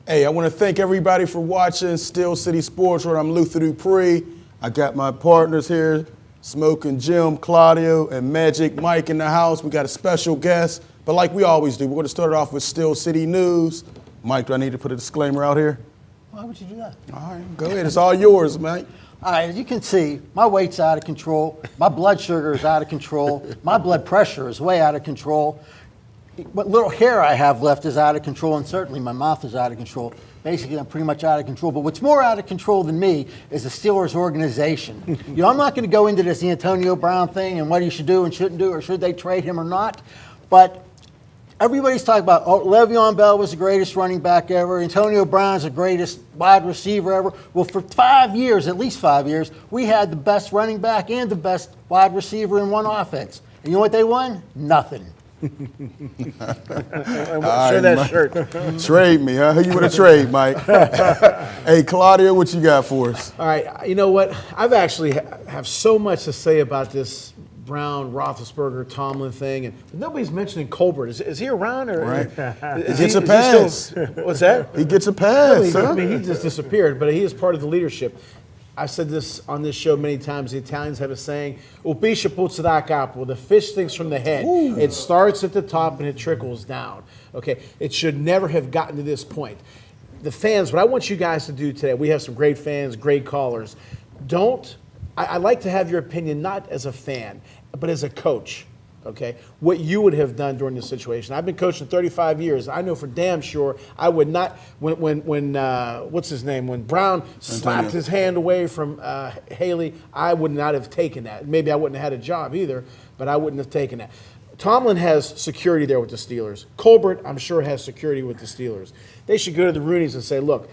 Hey, I want to thank everybody for watching Steel City Sports World. I'm Luther Dupree. I got my partners here, Smoking Jim, Claudio, and Magic Mike in the house. We got a special guest, but like we always do, we're going to start it off with Steel City News. Mike, do I need to put a disclaimer out here? Why would you do that? All right, go ahead. It's all yours, Mike. All right, as you can see, my weight's out of control. My blood sugar is out of control. My blood pressure is way out of control. What little hair I have left is out of control, and certainly my mouth is out of control. Basically, I'm pretty much out of control. But what's more out of control than me is the Steelers organization. I'm not going to go into this Antonio Brown thing and what he should do and shouldn't do, or should they trade him or not. But everybody's talking about, Le'Veon Bell was the greatest running back ever. Antonio Brown's the greatest wide receiver ever. Well, for 5 years, at least 5 years, we had the best running back and the best wide receiver in one offense. And you know what they won? Nothing. Show that shirt. Trade me, huh? Who you want to trade, Mike? Hey, Claudia, what you got for us? All right, you know what? I've actually have so much to say about this Brown, Roethlisberger, Tomlin thing, and nobody's mentioning Colbert. Is he around? Or Right. He gets a pass. What's that? He gets a pass. I mean, he just disappeared, but he is part of the leadership. I said this on this show many times. The Italians have a saying, "Il pesce puzza da capo." The fish stinks from the head. Ooh. It starts at the top and it trickles down. Okay, it should never have gotten to this point. The fans, what I want you guys to do today, we have some great fans, great callers. I like to have your opinion not as a fan, but as a coach. Okay, what you would have done during this situation. I've been coaching 35 years. I know for damn sure I would not. When what's his name? When Brown slapped his hand away from Haley, I would not have taken that. Maybe I wouldn't have had a job either, but I wouldn't have taken that. Tomlin has security there with the Steelers. Colbert, I'm sure, has security with the Steelers. They should go to the Rooneys and say, look,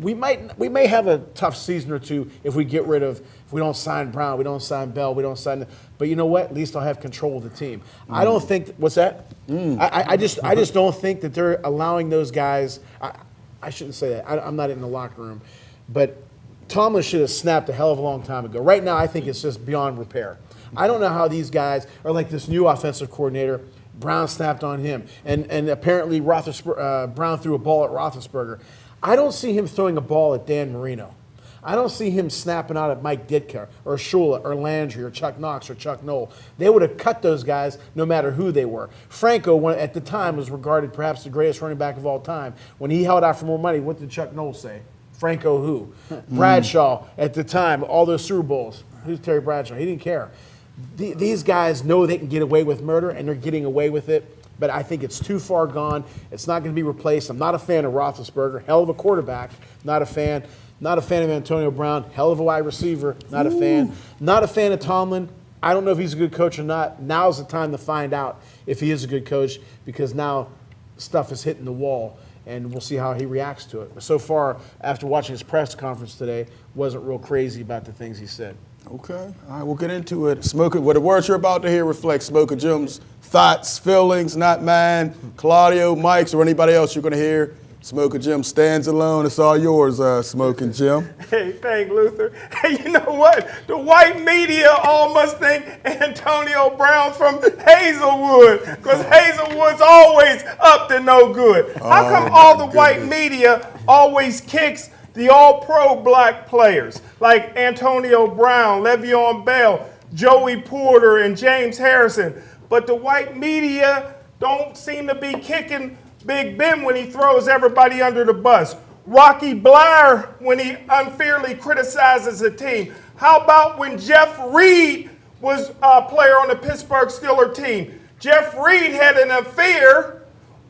we may have a tough season or two if we don't sign Brown, we don't sign Bell, we don't sign. But you know what? At least I'll have control of the team. I don't think. What's that? I just don't think that they're allowing those guys. I shouldn't say that. I'm not in the locker room, but Tomlin should have snapped a hell of a long time ago. Right now, I think it's just beyond repair. I don't know how these guys are like this new offensive coordinator. Brown snapped on him, and apparently Brown threw a ball at Roethlisberger. I don't see him throwing a ball at Dan Marino. I don't see him snapping out at Mike Ditka or Shula or Landry or Chuck Knox or Chuck Noll. They would have cut those guys no matter who they were. Franco, at the time, was regarded perhaps the greatest running back of all time. When he held out for more money, what did Chuck Noll say? Franco who? Bradshaw at the time, all those Super Bowls. Who's Terry Bradshaw? He didn't care. These guys know they can get away with murder, and they're getting away with it. But I think it's too far gone. It's not going to be replaced. I'm not a fan of Roethlisberger. Hell of a quarterback. Not a fan. Not a fan of Antonio Brown. Hell of a wide receiver. Not a fan. Not a fan of Tomlin. I don't know if he's a good coach or not. Now's the time to find out if he is a good coach, because now stuff is hitting the wall, and we'll see how he reacts to it. But so far, after watching his press conference today, wasn't real crazy about the things he said. Okay. All right, we'll get into it. Smoking, the words you're about to hear reflect Smoking Jim's thoughts, feelings, not mine. Claudio, Mike's, or anybody else you're going to hear. Smoking Jim stands alone. It's all yours, Smoking Jim. Hey, thank Luther. Hey, you know what? The white media almost think Antonio Brown's from Hazelwood, because Hazelwood's always up to no good. How come all the white media always kicks the all-pro black players like Antonio Brown, Le'Veon Bell, Joey Porter, and James Harrison, but the white media don't seem to be kicking Big Ben when he throws everybody under the bus? Rocky Bleier when he unfairly criticizes the team? How about when Jeff Reed was a player on the Pittsburgh Steelers team? Jeff Reed had an affair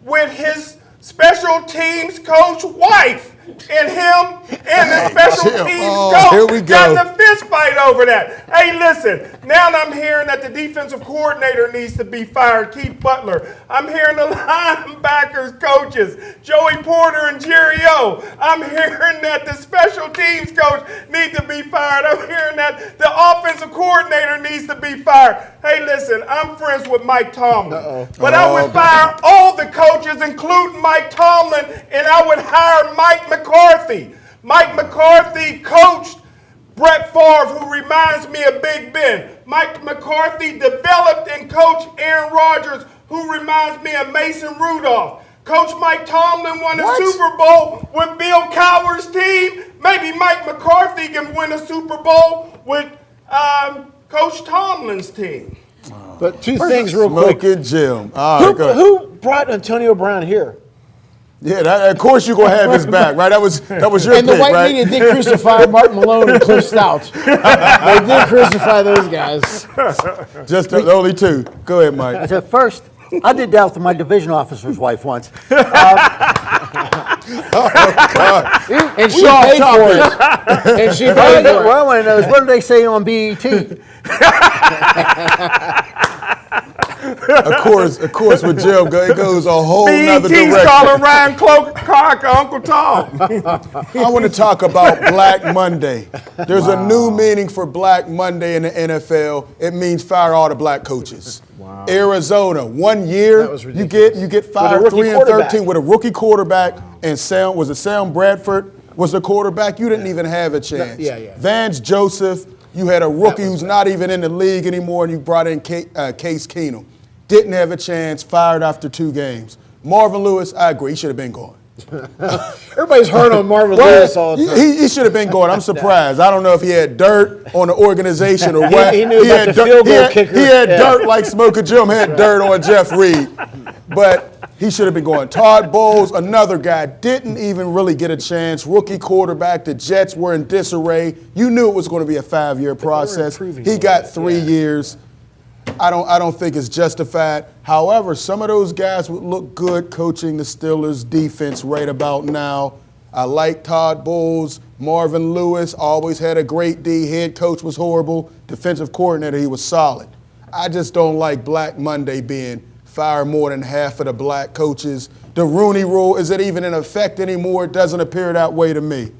with his special teams coach wife, and him and the special teams coach got in a fist fight over that. Hey, listen, now I'm hearing that the defensive coordinator needs to be fired, Keith Butler. I'm hearing the linebackers coaches, Joey Porter and Jerry O. I'm hearing that the special teams coach needs to be fired. I'm hearing that the offensive coordinator needs to be fired. Hey, listen, I'm friends with Mike Tomlin, but I would fire all the coaches, including Mike Tomlin, and I would hire Mike McCarthy. Mike McCarthy coached Brett Favre, who reminds me of Big Ben. Mike McCarthy developed and coached Aaron Rodgers, who reminds me of Mason Rudolph. Coach Mike Tomlin won a What? Super Bowl with Bill Cowher's team. Maybe Mike McCarthy can win a Super Bowl with Coach Tomlin's team. But two things real quick. Smoking Jim. All right, go ahead. Who brought Antonio Brown here? Yeah, of course you're going to have his back, right? That was your And the pick, white right? media did crucify Martin Malone and Cliff Stout. They did crucify those guys. Just the only two. Go ahead, Mike. At first, I did that with my division officer's wife once. God. And she paid for it. And she paid What for I want to know is, what do they say on BET? Of course, with Jim, it goes a whole nother BET's direction. calling Ryan Clark Uncle Tom. I want to talk about Black Monday. There's a new meaning for Black Monday in the NFL. It means fire all the black coaches. Wow. Arizona, 1 year, That was you ridiculous. get fired With a rookie 3-13 with a rookie quarterback, and Sam Bradford was the quarterback. You didn't even have a chance. Yeah. Vance Joseph, you had a rookie who's not even in the league anymore, and you brought in Case Keenum. Didn't have a chance, fired after 2 games. Marvin Lewis, I agree, he should have been gone. Everybody's hurt on Marvin Lewis all the time. He should have been going. I'm surprised. I don't know if he had dirt on the organization or what. He knew about had the field goal kicker. He had Yeah. dirt like Smoker Jim had dirt on Jeff Reed. But he should have been going. Todd Bowles, another guy, didn't even really get a chance. Rookie quarterback. The Jets were in disarray. You knew it was going to be a 5-year process. improving He a got little 3 years. I don't think it's justified. However, some of those guys would look good coaching the Steelers defense right about now. I like Todd Bowles. Marvin Lewis always had a great D. Head coach was horrible. Defensive coordinator, he was solid. I just don't like Black Monday being fire more than half of the black coaches. The Rooney Rule, is it even in effect anymore? It doesn't appear that way to me.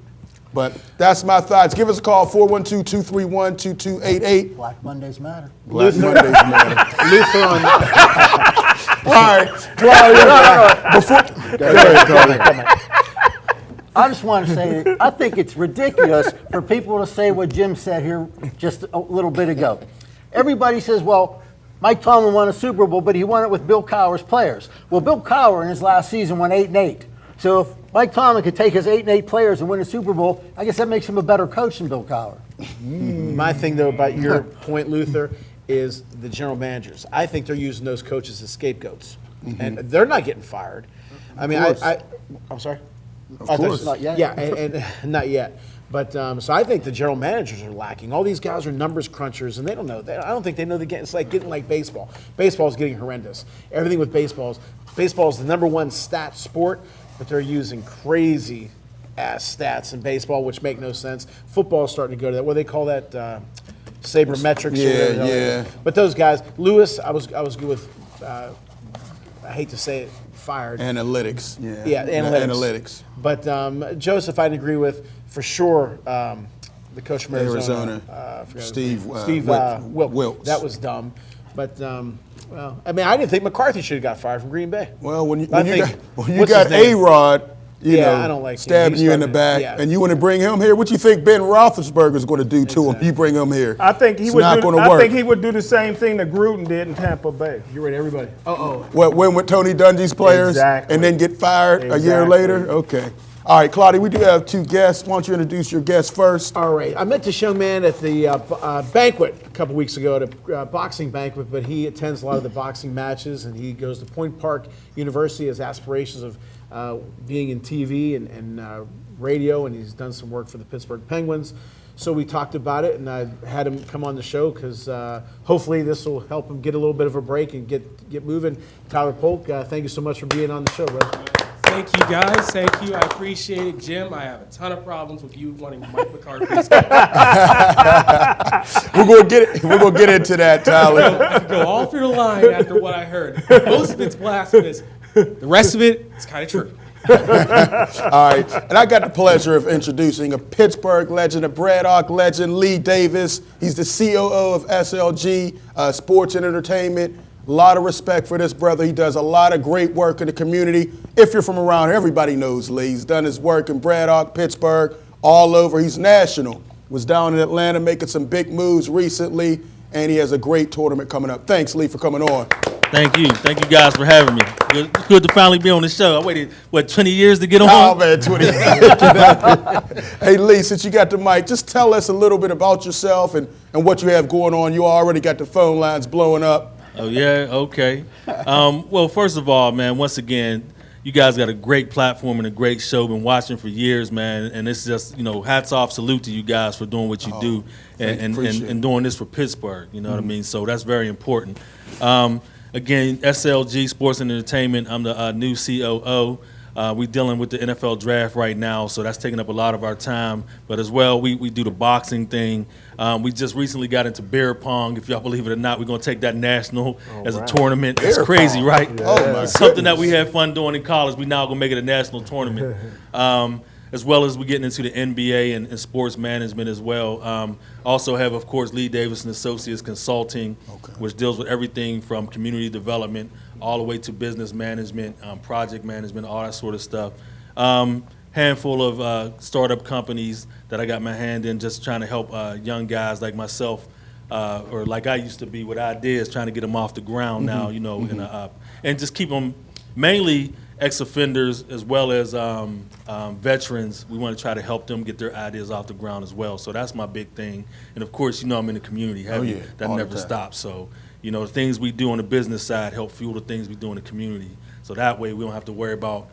But that's my thoughts. Give us a call, 412-231-2288. Black Mondays matter. Black Mondays matter. Luther on All right, Claudia. Go ahead. I just want to say that I think it's ridiculous for people to say what Jim said here just a little bit ago. Everybody says, well, Mike Tomlin won a Super Bowl, but he won it with Bill Cowher's players. Well, Bill Cowher in his last season won 8-8. So if Mike Tomlin could take his 8-8 players and win a Super Bowl, I guess that makes him a better coach than Bill Cowher. My thing, though, about your point, Luther, is the general managers. I think they're using those coaches as scapegoats, and they're not getting fired. I mean, I'm sorry? Of course. Not yet. Yeah, and not yet. But so I think the general managers are lacking. All these guys are numbers crunchers, and they don't know. I don't think they know the game. It's like getting like baseball. Baseball is getting horrendous. Everything with baseball is the *1 stat sport, but they're using crazy ass stats in baseball, which make no sense. Football is starting to go to that. What do they call that? Sabermetrics. Yeah. But those guys, Lewis, I was good with. I hate to say it, fired. Analytics. Yeah, analytics. But Joseph, I'd agree with for sure. The coach from Arizona, I forgot his Steve, name. Steve Wilkes. That was dumb. But well, I mean, I didn't think McCarthy should have got fired from Green Bay. Well, when you what's got his name? A-Rod, I don't like him. stabbing He you in the started- back, yeah. and you want to bring him here, what you think Ben Roethlisberger is going to do to him? You bring him here. I think he It's would. not going to I work. think he would do the same thing that Gruden did in Tampa Bay. You're right, everybody. What, win with Tony Dungy's players Exactly. and then get fired a year Exactly. later? Okay. All right, Claudia, we do have 2 guests. Why don't you introduce your guests first? All right. I met this young man at the banquet a couple weeks ago, at a boxing banquet, but he attends a lot of the boxing matches, and he goes to Point Park University, has aspirations of being in TV and radio, and he's done some work for the Pittsburgh Penguins. So we talked about it, and I had him come on the show because hopefully this will help him get a little bit of a break and get moving. Tyler Polk, thank you so much for being on the show, brother. Thank you, guys. Thank you. I appreciate it. Jim, I have a ton of problems with you wanting Mike McCarthy. We're gonna get into that, Tyler. I could go all through the line after what I heard. Most of it's blasphemous. The rest of it is kind of true. All right, and I got the pleasure of introducing a Pittsburgh legend, a Braddock legend, Lee Davis. He's the COO of SLG Sports and Entertainment. A lot of respect for this brother. He does a lot of great work in the community. If you're from around here, everybody knows Lee. He's done his work in Braddock, Pittsburgh, all over. He's national. Was down in Atlanta making some big moves recently, and he has a great tournament coming up. Thanks, Lee, for coming on. Thank you guys for having me. Good to finally be on the show. I waited 20 years to get on. Oh man, 20. Hey Lee, since you got the mic, just tell us a little bit about yourself and what you have going on. You already got the phone lines blowing up. Oh yeah, okay. Well, first of all, man, once again, you guys got a great platform and a great show. Been watching for years, man, and it's just, hats off, salute to you guys for doing what you do and doing this for Pittsburgh. You know what I mean? So that's very important. Again, SLG Sports and Entertainment. I'm the new COO. We're dealing with the NFL draft right now, so that's taking up a lot of our time. But as well, we do the boxing thing. We just recently got into beer pong. If y'all believe it or not, we're going to take that national as a tournament. It's crazy, pong. right? Yeah. Oh, my it's something goodness. that we had fun doing in college. We now going to make it a national tournament. As well as we're getting into the NBA and sports management as well. Also have, of course, Lee Davis & Associates Consulting, which deals with everything from community development all the way to business management, project management, all that sort of stuff. Handful of startup companies that I got my hand in, just trying to help young guys like myself, or like I used to be with ideas, trying to get them off the ground now, and just keep them mainly ex-offenders as well as veterans. We want to try to help them get their ideas off the ground as well. So that's my big thing. And of course, I'm in the community. That never stops. So, the things we do on the business side help fuel the things we do in the community. So that way we don't have to worry about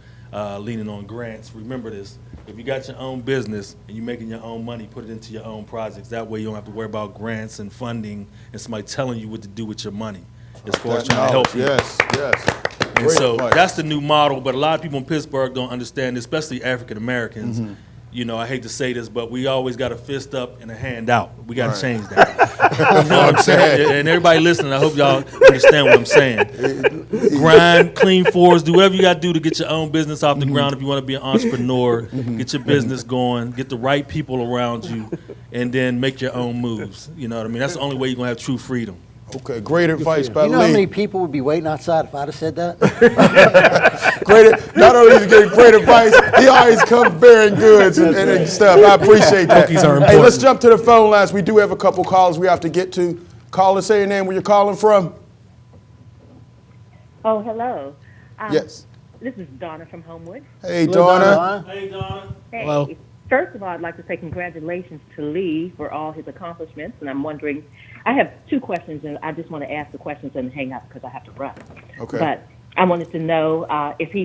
leaning on grants. Remember this, if you got your own business and you're making your own money, put it into your own projects. That way you don't have to worry about grants and funding and somebody telling you what to do with your money as far as trying to help you. Yes. And so that's the new model, but a lot of people in Pittsburgh don't understand, especially African Americans. I hate to say this, but we always got a fist up and a hand out. We got to change that. You know what I'm saying? And everybody listening, I hope y'all understand what I'm saying. Grind, clean floors, do whatever you got to do to get your own business off the ground. If you want to be an entrepreneur, get your business going, get the right people around you, and then make your own moves. You know what I mean? That's the only way you're going to have true freedom. Okay, great advice by You know how Lee. many people would be waiting outside if I'd have said that? Not only is he getting great advice, he always comes bearing goods and stuff. I appreciate that. Cookies are Hey, let's important. jump to the phone lines. We do have a couple callers we have to get to. Caller, say your name, where you're calling from. Oh, hello. Yes. This is Donna from Homewood. Hey, Donna. Donna. Hey, Donna. Hey. Hello. First of all, I'd like to say congratulations to Lee for all his accomplishments. And I'm wondering, I have two questions, and I just want to ask the questions and hang up because I have to run. Okay. But I wanted to know if he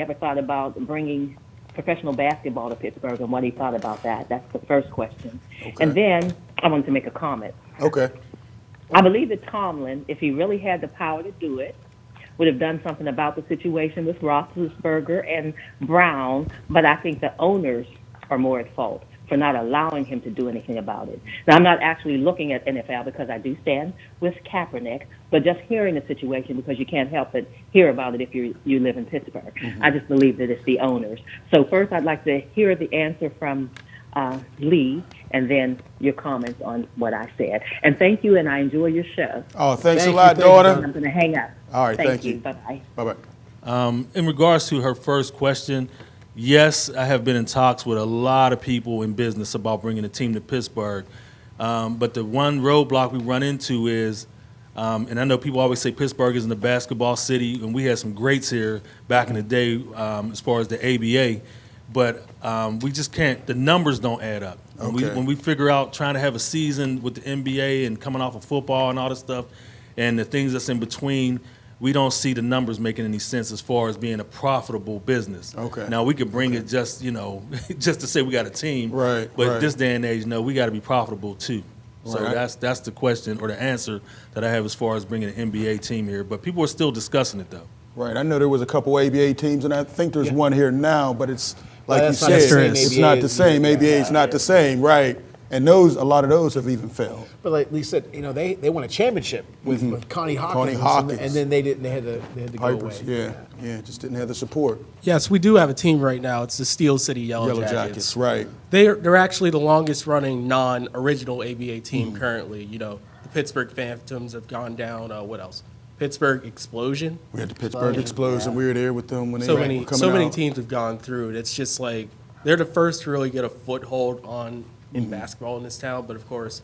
ever thought about bringing professional basketball to Pittsburgh and what he thought about that. That's the first question. Okay. And then I wanted to make a comment. Okay. I believe that Tomlin, if he really had the power to do it, would have done something about the situation with Roethlisberger and Brown, but I think the owners are more at fault for not allowing him to do anything about it. Now, I'm not actually looking at NFL because I do stand with Kaepernick, but just hearing the situation, because you can't help but hear about it if you live in Pittsburgh. I just believe that it's the owners. So first, I'd like to hear the answer from Lee, and then your comments on what I said. And thank you, and I enjoy your show. Oh, thanks a Thank lot, you, thank you, Donna. I'm going to hang up. All right, thank you. Bye-bye. Bye-bye. In regards to her first question, yes, I have been in talks with a lot of people in business about bringing a team to Pittsburgh. But the one roadblock we run into is, and I know people always say Pittsburgh isn't a basketball city, and we had some greats here back in the day as far as the ABA, but we just can't, the numbers don't add up. Okay. When we figure out trying to have a season with the NBA and coming off of football and all this stuff, and the things that's in between, we don't see the numbers making any sense as far as being a profitable business. Okay. Now we could bring it just, just to say we got a team. Right, But right. this day and age, we got to be profitable too. So Right. that's the question or the answer that I have as far as bringing an NBA team here. But people are still discussing it though. Right. I know there was a couple ABA teams, and I think there's one here now, but it's like you that's not the said, same it's ABA not as the same. ABA is not the same, right? And a lot of those have even failed. But like Lee said, they won a championship with Connie Hawkins. Connie Hawkins. And then they had to go Pipers, away. yeah, just didn't have the support. Yes, we do have a team right now. It's the Steel City Yellow Yellow Jackets. Jackets, right. They're actually the longest running non-original ABA team currently. The Pittsburgh Phantoms have gone down. What else? Pittsburgh Explosion. We had the Pittsburgh Explosion. We were there with them when they So were many coming out. teams have gone through it. It's just like they're the first to really get a foothold in basketball in this town. But of course,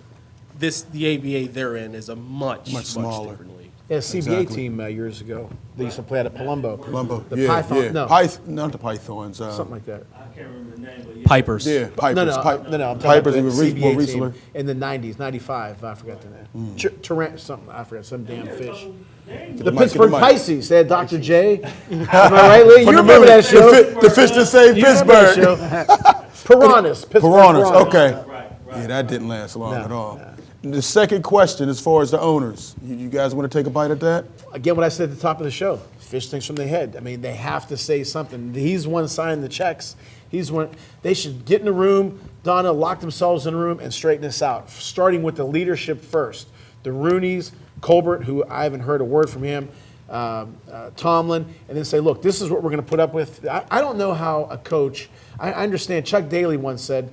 the ABA they're in is a much smaller. different league. Yeah, CBA team years ago. They used to play out at Palumbo. Palumbo. The Yeah, Python. yeah. No, not the Pythons. something like that. I can't remember the name, but Pipers. Yeah, Pipers. No, I'm talking Pipers. about He the was more CBA recently. team in the 90s, 95. I forgot the name. Tarant, something. I forgot some damn fish. The mic, Pittsburgh get the mic. Pisces. They had Dr. J. Am I right, Lee? You remember that show? The fish that saved You remember that Pittsburgh. show? Piranhas. Pittsburgh Piranhas. Okay. Right. Yeah, that didn't last long No, at all. The second question, as far as the owners, you guys want to take a bite at that? Again, what I said at the top of the show, fish things from the head. I mean, they have to say something. He's the one signing the checks. He's one. They should get in the room, Donna, lock themselves in a room and straighten this out, starting with the leadership first. The Rooneys, Colbert, who I haven't heard a word from him, Tomlin, and then say, look, this is what we're going to put up with. I don't know how a coach, I understand Chuck Daly once said,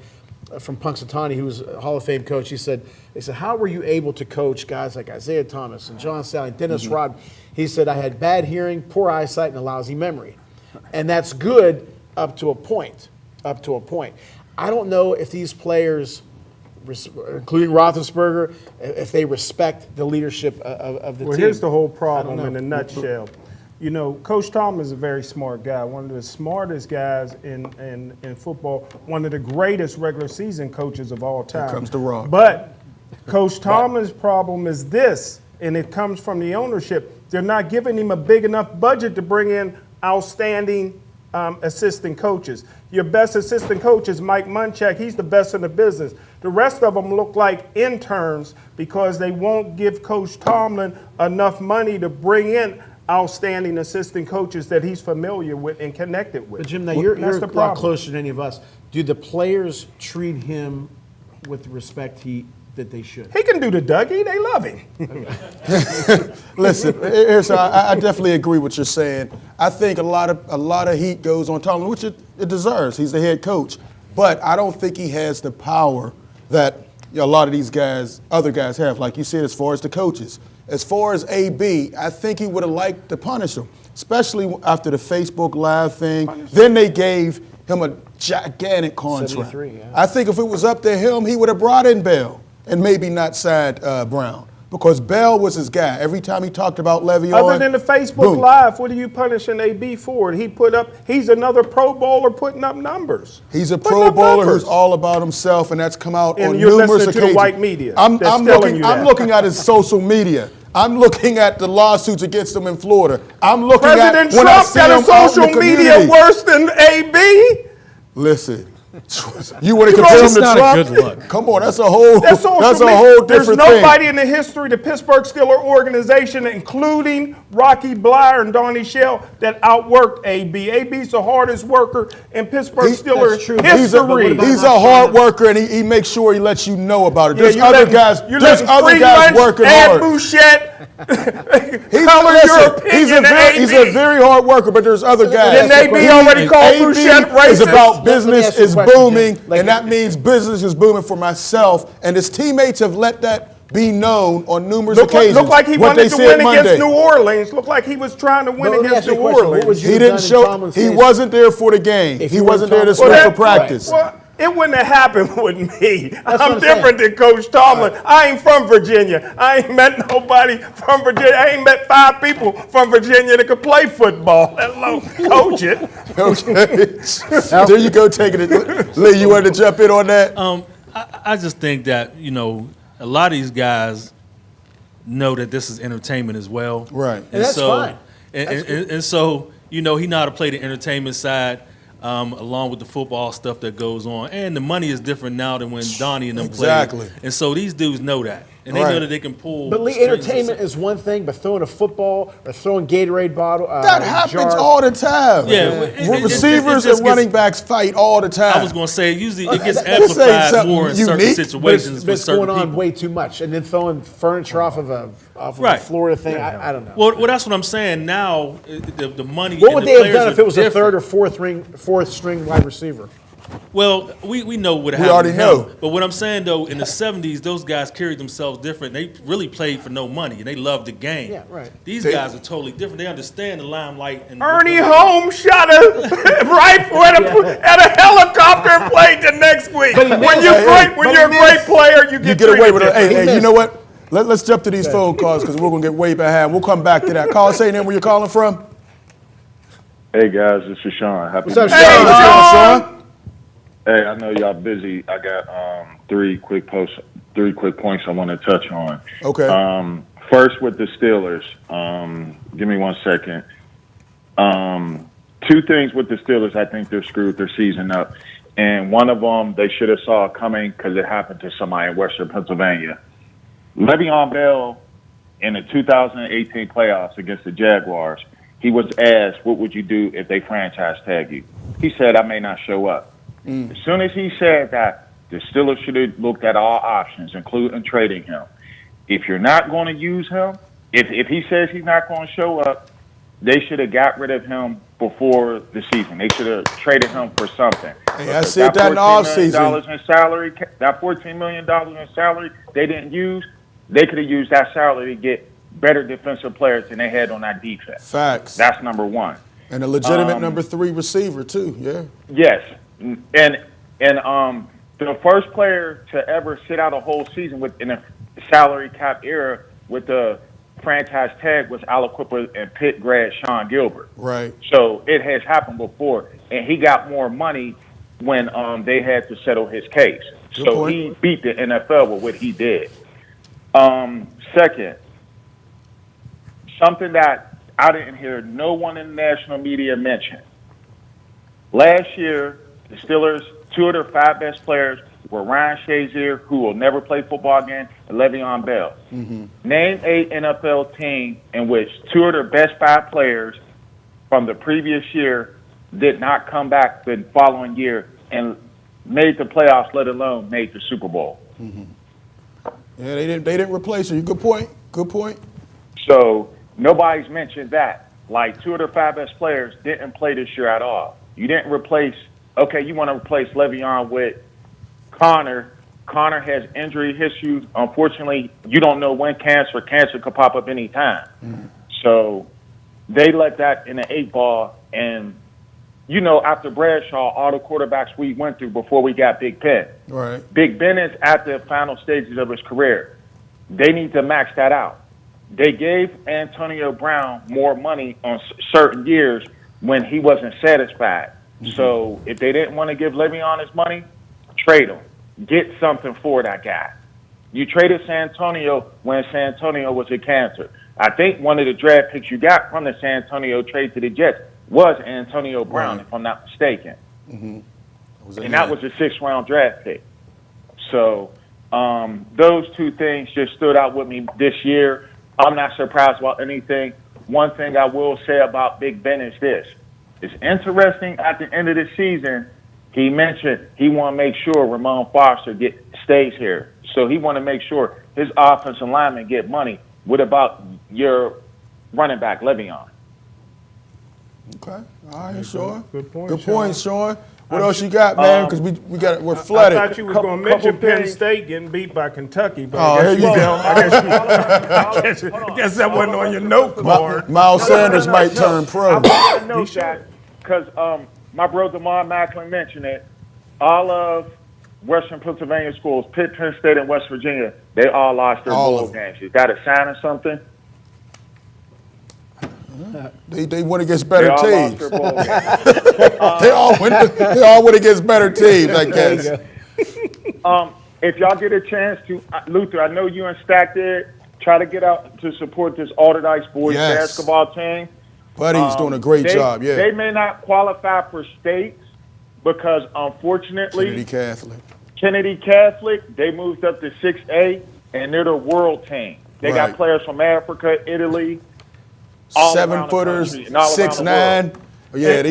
from Punxsutawney, who was a Hall of Fame coach, they said, how were you able to coach guys like Isaiah Thomas and John Sally, Dennis Rodman? He said, I had bad hearing, poor eyesight, and a lousy memory. And that's good up to a point, I don't know if these players, including Roethlisberger, if they respect the leadership of the team. Well, here's the whole I problem don't in a know. nutshell. You know, Coach Tomlin is a very smart guy, one of the smartest guys in football, one of the greatest regular season coaches of all time. comes the rock. But Coach Tomlin's problem is this, and it comes from the ownership. They're not giving him a big enough budget to bring in outstanding assistant coaches. Your best assistant coach is Mike Munchak. He's the best in the business. The rest of them look like interns because they won't give Coach Tomlin enough money to bring in outstanding assistant coaches that he's familiar with and connected with. But Jim, now you're That's a the lot problem. closer than any of us. Do the players treat him with the respect that they should? He can do the Dougie. They love him. Listen, I definitely agree with what you're saying. I think a lot of heat goes on Tomlin, which it deserves. He's the head coach, but I don't think he has the power that a lot of these guys, other guys, have. Like you said, as far as the coaches, as far as AB, I think he would have liked to punish him, especially after the Facebook Live thing. Then they gave him a gigantic contract. 73, yeah. I think if it was up to him, he would have brought in Bell and maybe not signed Brown. Because Bell was his guy. Every time he talked about Le'Veon. Other than the Facebook boom. Live, what are you punishing AB for? He's another Pro Bowler putting up numbers. He's a Putting Pro up Bowler numbers. who's all about himself, and that's come out And on you're numerous listening to occasions. the white media I'm that's telling you I'm that. looking at his social media. I'm looking at the lawsuits against him in Florida. I'm looking President at when I Trump see got a him out in social the media community. worse than AB. Listen, you want to compare him It's to not Trump? a good look. Come on, that's a whole That's social that's a media. whole There's different nobody thing. in the history of the Pittsburgh Steelers organization, including Rocky Blyer and Donnie Shell, that outworked AB. AB's the hardest worker in Pittsburgh Steelers that's true. history. He's a hard worker, and he makes sure he lets you know about it. There's you're other letting- guys. You're There's letting other free guys lunch, working Ed hard. Bouchette, He's, color listen, your opinion he's a very hard worker, but there's other guys. Didn't AB already call AB Bouchette is racist? about Let me business ask you a is question, booming, Jim. Like- and that means business is booming for myself. And his teammates have let that be known on numerous occasions. Looked like he what wanted they to said win Monday. against New Orleans. Looked like he was trying to win Well, let me against ask you New a question. What Orleans. would you He have didn't done in show. Tomlin's He case? wasn't there for the game. If He you were wasn't there to Tomlin- sweat Well, for practice. Well, it wouldn't have happened with me. what I'm I'm saying. different than Coach Tomlin. I ain't from Virginia. I ain't met nobody from Virginia. I ain't met 5 people from Virginia that could play football, let alone coach it. Okay. There you go, taking it. Lee, you wanted to jump in on that? I just think that, a lot of these guys know that this is entertainment as well. Right. And that's fine. And so, he know how to play the entertainment side along with the football stuff that goes on. And the money is different now than when Donnie and them Exactly. played. And so these dudes know that. And they Right. know that they can pull. But Lee, strings. entertainment is one thing, but throwing a football or throwing Gatorade bottle. That happens jars- all the time. Yeah, it Receivers just and running gets- backs fight all the time. I was going to say, usually it gets This ain't amplified something more in certain unique, But situations it's with certain going on people. way too much, and then throwing furniture off of a Right. Florida thing. I don't know. Well, that's what I'm saying. Now, the money. What and would the they have players done are if it was a different. third or fourth string wide receiver? Well, we know what We happened. already to know. him. But what I'm saying though, in the '70s, those guys carried themselves different. They really played for no money, and they loved the game. Yeah, right. These guys are totally different. They understand the limelight. And Ernie Holmes shot a rifle at a helicopter and played the next week. When you're Hey, great, when but you're a he great missed. player, you You get get away treated with it. different. Hey, you know what? Let's jump to these phone calls because we're going to get way behind. We'll come back to that. Call, say your name, where you're calling from. Hey guys, this is Sean. Happy What's up, New Sean? Year. Hey, Sean. Hey, I know y'all busy. I got three quick points I want to touch on. Okay. First with the Steelers. Give me 1 second. Two things with the Steelers. I think they're screwed their season up, and one of them they should have saw coming because it happened to somebody in Western Pennsylvania. Le'Veon Bell in the 2018 playoffs against the Jaguars. He was asked, what would you do if they franchise tag you? He said, I may not show up. As soon as he said that, the Steelers should have looked at all options, including trading him. If you're not going to use him, if he says he's not going to show up, they should have got rid of him before the season. They should have traded him for something. Hey, I said that in the offseason. That $14 million in salary they didn't use, they could have used that salary to get better defensive players than they had on that defense. Facts. That's number one. And a legitimate number 3 receiver, too. Yeah. Yes. And the first player to ever sit out a whole season in a salary cap era with the franchise tag was Aliquippa and Pitt grad Sean Gilbert. Right. So it has happened before, and he got more money when they had to settle his case. Good So point. he beat the NFL with what he did. Second, something that I didn't hear no one in the national media mention. Last year, the Steelers, 2 of their 5 best players were Ryan Shazier, who will never play football again, and Le'Veon Bell. Name a NFL team in which 2 of their best 5 players from the previous year did not come back the following year and made the playoffs, let alone made the Super Bowl. Yeah, they didn't replace her. Good point. Good point. So nobody's mentioned that. Like 2 of their 5 best players didn't play this year at all. You didn't replace. Okay, you want to replace Le'Veon with Connor. Connor has injury history. Unfortunately, you don't know when cancer could pop up any time. So they let that in the 8 ball. And, you know, after Bradshaw, all the quarterbacks we went through before we got Big Ben. Right. Big Ben is at the final stages of his career. They need to max that out. They gave Antonio Brown more money on certain years when he wasn't satisfied. So if they didn't want to give Le'Veon his money, trade him. Get something for that guy. You traded San Antonio when San Antonio was a cancer. I think one of the draft picks you got from the San Antonio trade to the Jets was Antonio Brown, if I'm not mistaken. And that was a 6th-round draft pick. So those 2 things just stood out with me this year. I'm not surprised about anything. One thing I will say about Big Ben is this. It's interesting at the end of the season, he mentioned he want to make sure Ramon Foster stays here. So he want to make sure his offensive linemen get money. What about your running back, Le'Veon? Okay. All right, Sean. Good point, Good Sean. point, Sean. What else you got, man? Because we're flooded. I thought you was going to mention couple Penn things. State getting beat by Kentucky, but Oh, I guess here you go. I guess that wasn't on your note card. Miles Sanders might turn pro. I want to note that because my brother Mark Macklin mentioned it. All of Western Pennsylvania schools, Pitt, Penn State, and West Virginia, they all lost their All bowl of them. games. Is that a sign or something? They went against They better all teams. lost their bowl games. They all went against better teams, I guess. If y'all get a chance to, Luther, I know you and Stack did, try to get out to support this Alderdice boys Yes. basketball team. Buddy's doing a great job, yeah. They may not qualify for states because, unfortunately, Kennedy Catholic, they moved up to 6A, and they're the world team. They Right. got players from Africa, Italy, all around the 7-footers, country and all around the 6'9". world. Yeah,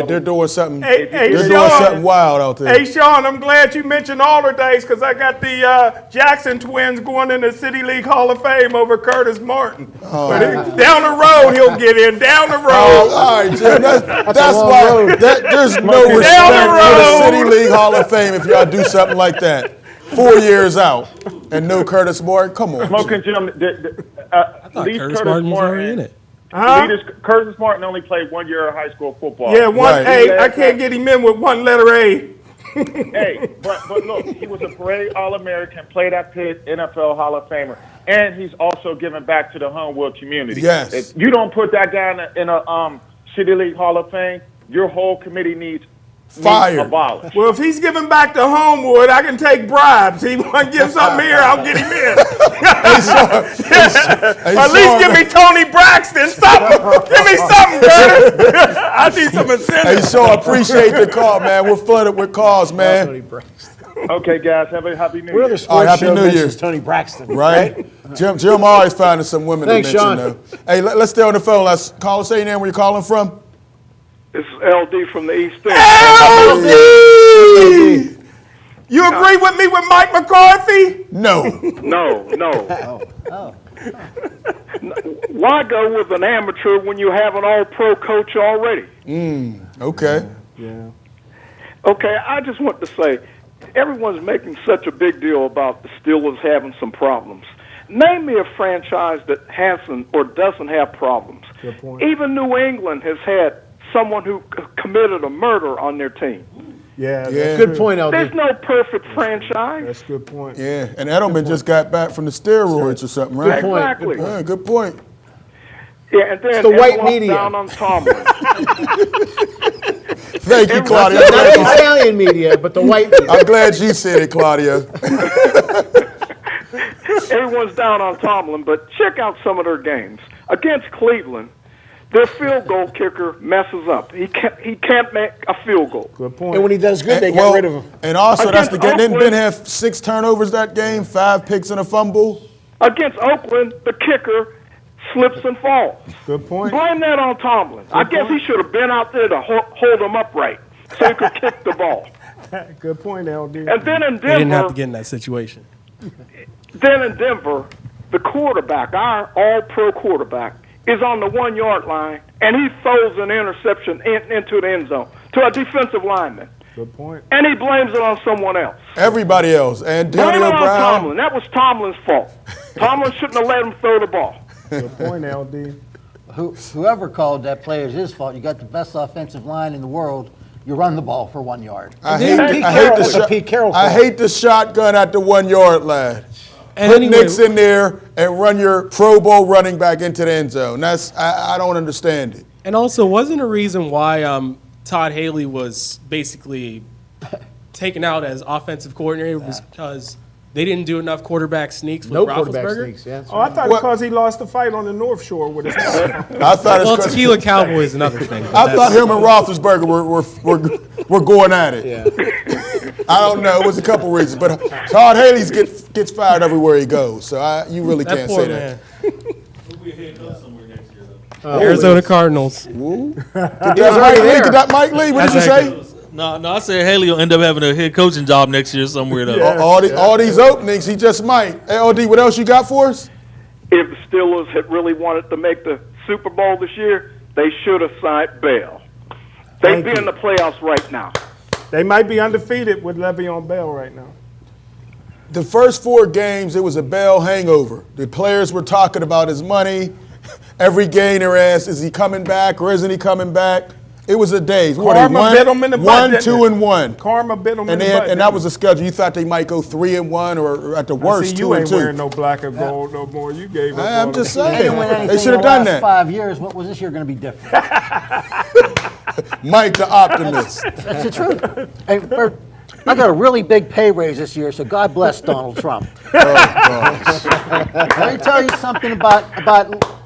they're doing something. Hey, they're doing Sean. something wild out there. Hey, Sean, I'm glad you mentioned Alderdice because I got the Jackson twins going in the City League Hall of Fame over Curtis Martin. But down the road, he'll get in. Down the road. All right, Jim. That's why there's no respect Down the for the road. City League Hall of Fame if y'all do something like that. 4 years out and no Curtis Martin. Come on. Smoking Jim, Curtis Martin was already in it. Curtis Martin only played 1 year of high school football. Yeah, one Right. A. I can't get him in with one letter A. Hey, but look, he was a parade All-American, played at Pitt, NFL Hall of Famer, and he's also giving back to the Homewood community. Yes. If you don't put that guy in a City League Hall of Fame, your whole committee needs Fired. abolished. Well, if he's giving back to Homewood, I can take bribes. He want to give something here, I'll get him in. At least give me Tony Braxton something. Give me something, Curtis. I need some Hey, incentives. Shaw, appreciate the call, man. We're flooded with calls, man. Okay, guys, have a happy New What Year. other All sports right, Happy show New mentions Year. Tony Braxton? Right? Jim always finding some women Thanks, to mention, Sean. though. Hey, let's stay on the phone. Let's call us. Say your name, where you're calling from. This is LD from the East End. LD! You agree with me with Mike McCarthy? No. No. Why go with an amateur when you have an all-pro coach already? Okay. Okay, I just want to say, everyone's making such a big deal about the Steelers having some problems. Name me a franchise that hasn't or doesn't have problems. Good point. Even New England has had someone who committed a murder on their team. Yeah, Yeah. good point, LD. There's no perfect franchise. That's a good point. Yeah, and Edelman just got back from the steroids or something, right? Good point. Exactly. Yeah, good point. Yeah, and then the white everyone's media. down on Tomlin. Thank you, Claudia. Not the Italian media, but the white media. I'm glad you said it, Claudia. Everyone's down on Tomlin, but check out some of their games. Against Cleveland, their field goal kicker messes up. He can't make a field goal. Good point. And when he does good, they Well, get rid of him. And also, that's the game. Didn't Ben Oakland- have 6 turnovers that game, 5 picks and a fumble? Against Oakland, the kicker slips and falls. Good point. Blame that on Tomlin. I guess he should have been out there to hold him upright so he could kick the ball. Good point, LD. And then in They didn't have to Denver, get in that situation. the quarterback, our all-pro quarterback, is on the 1-yard line, and he throws an interception into the end zone to a defensive lineman. Good point. And he blames it on someone else. Everybody else. Blame Antonio it on Brown. Tomlin. That was Tomlin's fault. Tomlin shouldn't have let him throw the ball. Good point, LD. Whoever called that play is his fault. You got the best offensive line in the world. You run the ball for 1 yard. I hate Pete Carroll I call. hate the shotgun at the 1-yard line. And Put anyway- Knicks in there and run your Pro Bowl running back into the end zone. I don't understand it. And also, wasn't a reason why Todd Haley was basically taken out as offensive coordinator was because they didn't do enough quarterback sneaks with No quarterback Roethlisberger? sneaks. Yeah, that's Oh, I right. thought What? because he lost the fight on the North Shore with his I thought Well, it's 'cause- Tequila Cowboy is another thing. but I that's- thought him and Roethlisberger were going at it. I don't know. It was a couple reasons, but Todd Haley gets fired everywhere he goes. So you really that can't poor say man. We'll be a head coach somewhere next year, though. Arizona Cardinals. Did that Mike Lee? What did you say? No, I said Haley will end up having a head coaching job next year somewhere, though. All these openings, he just might. Hey, LD, what else you got for us? If the Steelers had really wanted to make the Super Bowl this year, they should have signed Bell. They'd Thank be you. in the playoffs right now. They might be undefeated with Le'Veon Bell right now. The first 4 games, it was a Bell hangover. The players were talking about his money. Every game they're asked, is he coming back or isn't he coming back? It was a day. What, Karma bit 'em in the butt, 1, didn't 2, it? and 1. Karma bit him in And the they butt. had, and that was the schedule. You thought they might go 3-1 or at the I worst see 2 you and ain't 2. wearing no black or gold no more. You gave up. I'm on just them. They didn't win saying. anything They should in have the done last that. 5 years. What was this year going to be different? Mike the optimist. That's the truth. Hey, I got a really big pay raise this year, so God bless Donald Trump. Let me tell you something about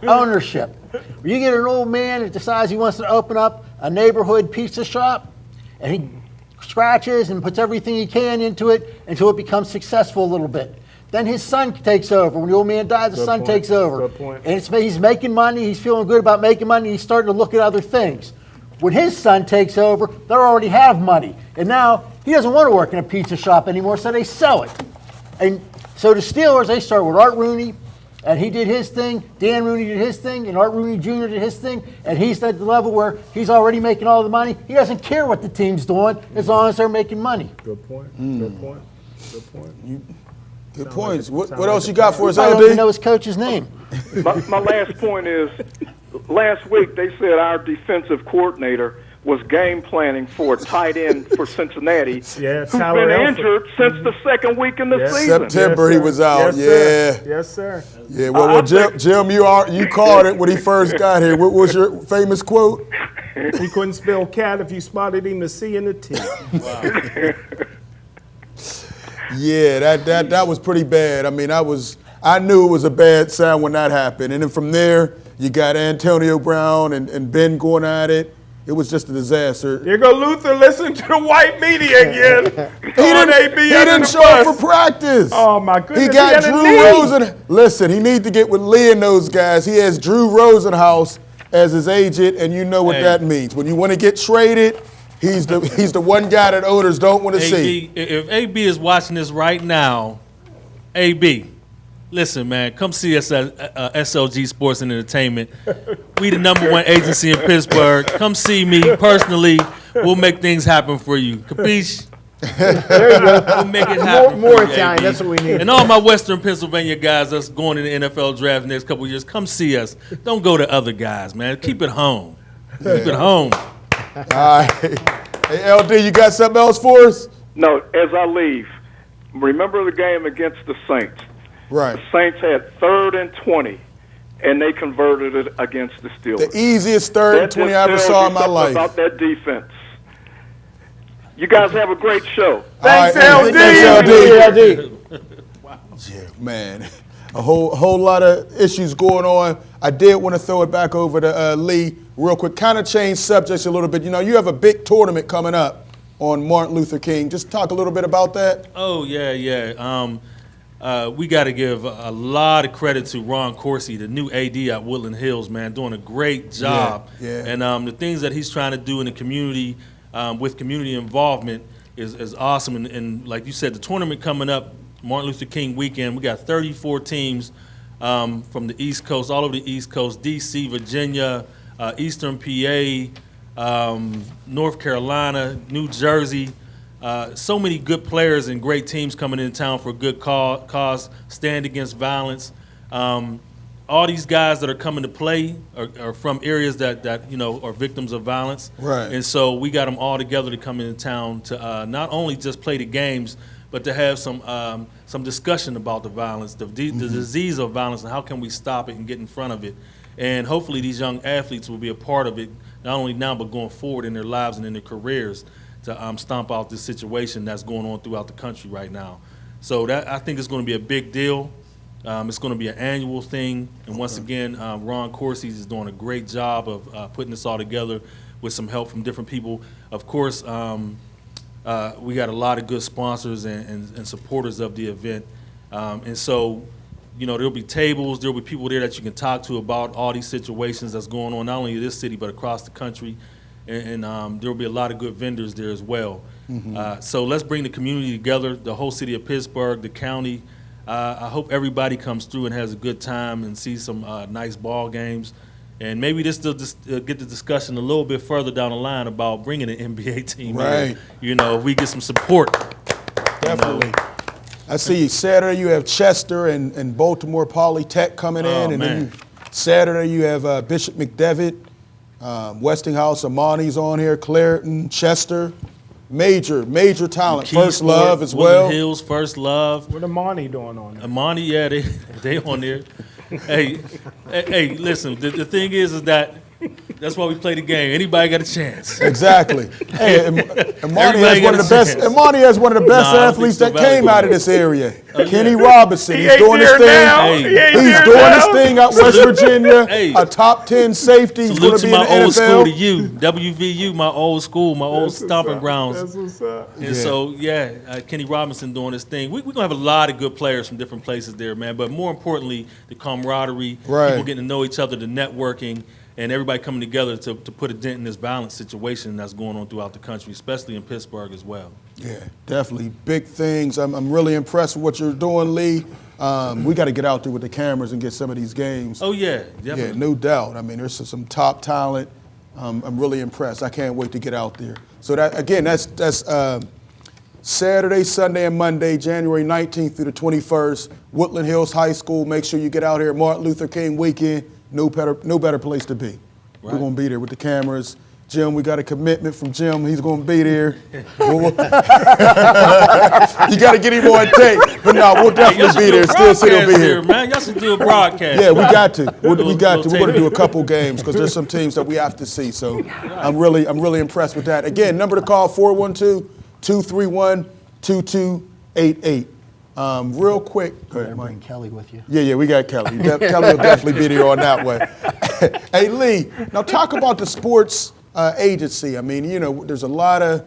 ownership. When you get an old man that decides he wants to open up a neighborhood pizza shop, and he scratches and puts everything he can into it until it becomes successful a little bit. Then his son takes over. When the old man dies, the son takes over. Good point. And he's making money. He's feeling good about making money. He's starting to look at other things. When his son takes over, they already have money. And now he doesn't want to work in a pizza shop anymore, so they sell it. And so the Steelers, they started with Art Rooney, and he did his thing. Dan Rooney did his thing, and Art Rooney Jr. did his thing. And he's at the level where he's already making all the money. He doesn't care what the team's doing as long as they're making money. Good point. Good point. Good point. Good points. What else you got for us, I don't even know LD? his coach's name. My last point is, last week they said our defensive coordinator was game planning for a tight end for Cincinnati, Yeah, who's Tyler been Elford. injured since the second week in the season. September he was out. Yes, sir. Yes, sir. Yeah. Well, Jim, you called it when he first got here. What was your famous quote? He couldn't spell cat if you spotted him the C and the T. Yeah, that was pretty bad. I mean, I knew it was a bad sound when that happened. And then from there, you got Antonio Brown and Ben going at it. It was just a disaster. Here go Luther listening to the white media again. He didn't show up for practice. Oh, my goodness. He got had a Drew knee. Rosen. Listen, he needs to get with Lee and those guys. He has Drew Rosenhaus as his agent, and you know what that means. When you want to get traded, he's the one guy that owners don't want to see. If AB is watching this right now, AB, listen, man, come see us at SLG Sports and Entertainment. We the #1 agency in Pittsburgh. Come see me personally. We'll make things happen for you. Capiche? There you go. We'll make it happen. More for you, Italian. AB. That's what we need. And all my Western Pennsylvania guys that's going in the NFL draft next couple of years, come see us. Don't go to other guys, man. Keep it home. Keep it home. All right. Hey, LD, you got something else for us? No, as I leave, remember the game against the Saints. Right. The Saints had 3rd and 20, and they converted it against the Steelers. The easiest 3rd and 20 I ever saw in my life. About that defense. You guys have a great show. Thanks, All right, LD. Thanks, LD. LD. Yeah, man. A whole lot of issues going on. I did want to throw it back over to Lee real quick. Kind of change subjects a little bit. You know, you have a big tournament coming up on Martin Luther King. Just talk a little bit about that. Oh, yeah. We got to give a lot of credit to Ron Coursey, the new AD at Woodland Hills, man, doing a great job. Yeah. And the things that he's trying to do in the community with community involvement is awesome. And like you said, the tournament coming up, Martin Luther King weekend, we got 34 teams from the East Coast, all over the East Coast, D.C., Virginia, Eastern PA, North Carolina, New Jersey. So many good players and great teams coming in town for a good cause, stand against violence. All these guys that are coming to play are from areas that you know are victims of violence. Right. And so we got them all together to come into town to not only just play the games, but to have some discussion about the violence, the disease of violence, and how can we stop it and get in front of it. And hopefully these young athletes will be a part of it, not only now but going forward in their lives and in their careers, to stomp out this situation that's going on throughout the country right now. So that I think it's going to be a big deal. It's going to be an annual thing. And once again, Ron Coursey is doing a great job of putting this all together with some help from different people. Of course, we got a lot of good sponsors and supporters of the event. And so, you know, there'll be tables, there'll be people there that you can talk to about all these situations that's going on, not only in this city, but across the country. And there will be a lot of good vendors there as well. So let's bring the community together, the whole city of Pittsburgh, the county. I hope everybody comes through and has a good time and sees some nice ball games. And maybe this will just get the discussion a little bit further down the line about bringing an NBA team Right. in. You know, if we get some support. Definitely. I see Saturday you have Chester and Baltimore Polytech coming in. And then Saturday you have Bishop McDevitt, Westinghouse, Amani's on here, Clareton, Chester. Major talent. First Love as well. Woodland Hills, First Love. What Amani doing on there? Amani, yeah, they on there. hey, listen, the thing is that that's why we play the game. Anybody got a chance. Exactly. Hey, Amani Everybody got a chance. has one of the best Nah, athletes I think that so. came out of this area. Kenny Robinson. He He's ain't doing his there thing. now. Hey. He ain't He's there doing now. his thing out West Virginia. Hey. A top 10 safety. He's going Salute to to be in my the old school, to NFL. you, WVU, my old school, my old stomping grounds. That's what's up. And so, Kenny Robinson doing his thing. We're going to have a lot of good players from different places there, man. But more importantly, the camaraderie, Right. people getting to know each other, the networking, and everybody coming together to put a dent in this violent situation that's going on throughout the country, especially in Pittsburgh as well. Yeah, definitely. Big things. I'm really impressed with what you're doing, Lee. We got to get out there with the cameras and get some of these games. Oh, yeah, Yeah, definitely. no doubt. I mean, there's some top talent. I'm really impressed. I can't wait to get out there. So that's Saturday, Sunday, and Monday, January 19th through the 21st, Woodland Hills High School. Make sure you get out here. Martin Luther King weekend. No better place to be. We're going to be there with the cameras Jim, we got a commitment from Jim. He's going to be there. You got to get him on tape. But no, we'll definitely be there. Steel City will be here. Man, y'all should do a broadcast. Yeah, we got to. We got to. We're going to do a couple games because there's some teams that we have to see. So I'm really impressed with that. Again, number to call, 412-231-2288. Real quick. Go ahead, Mike. Bring Kelly with you. Yeah, we got Kelly. Kelly will definitely be there on that way. Hey, Lee, now talk about the sports agency. I mean, there's a lot of,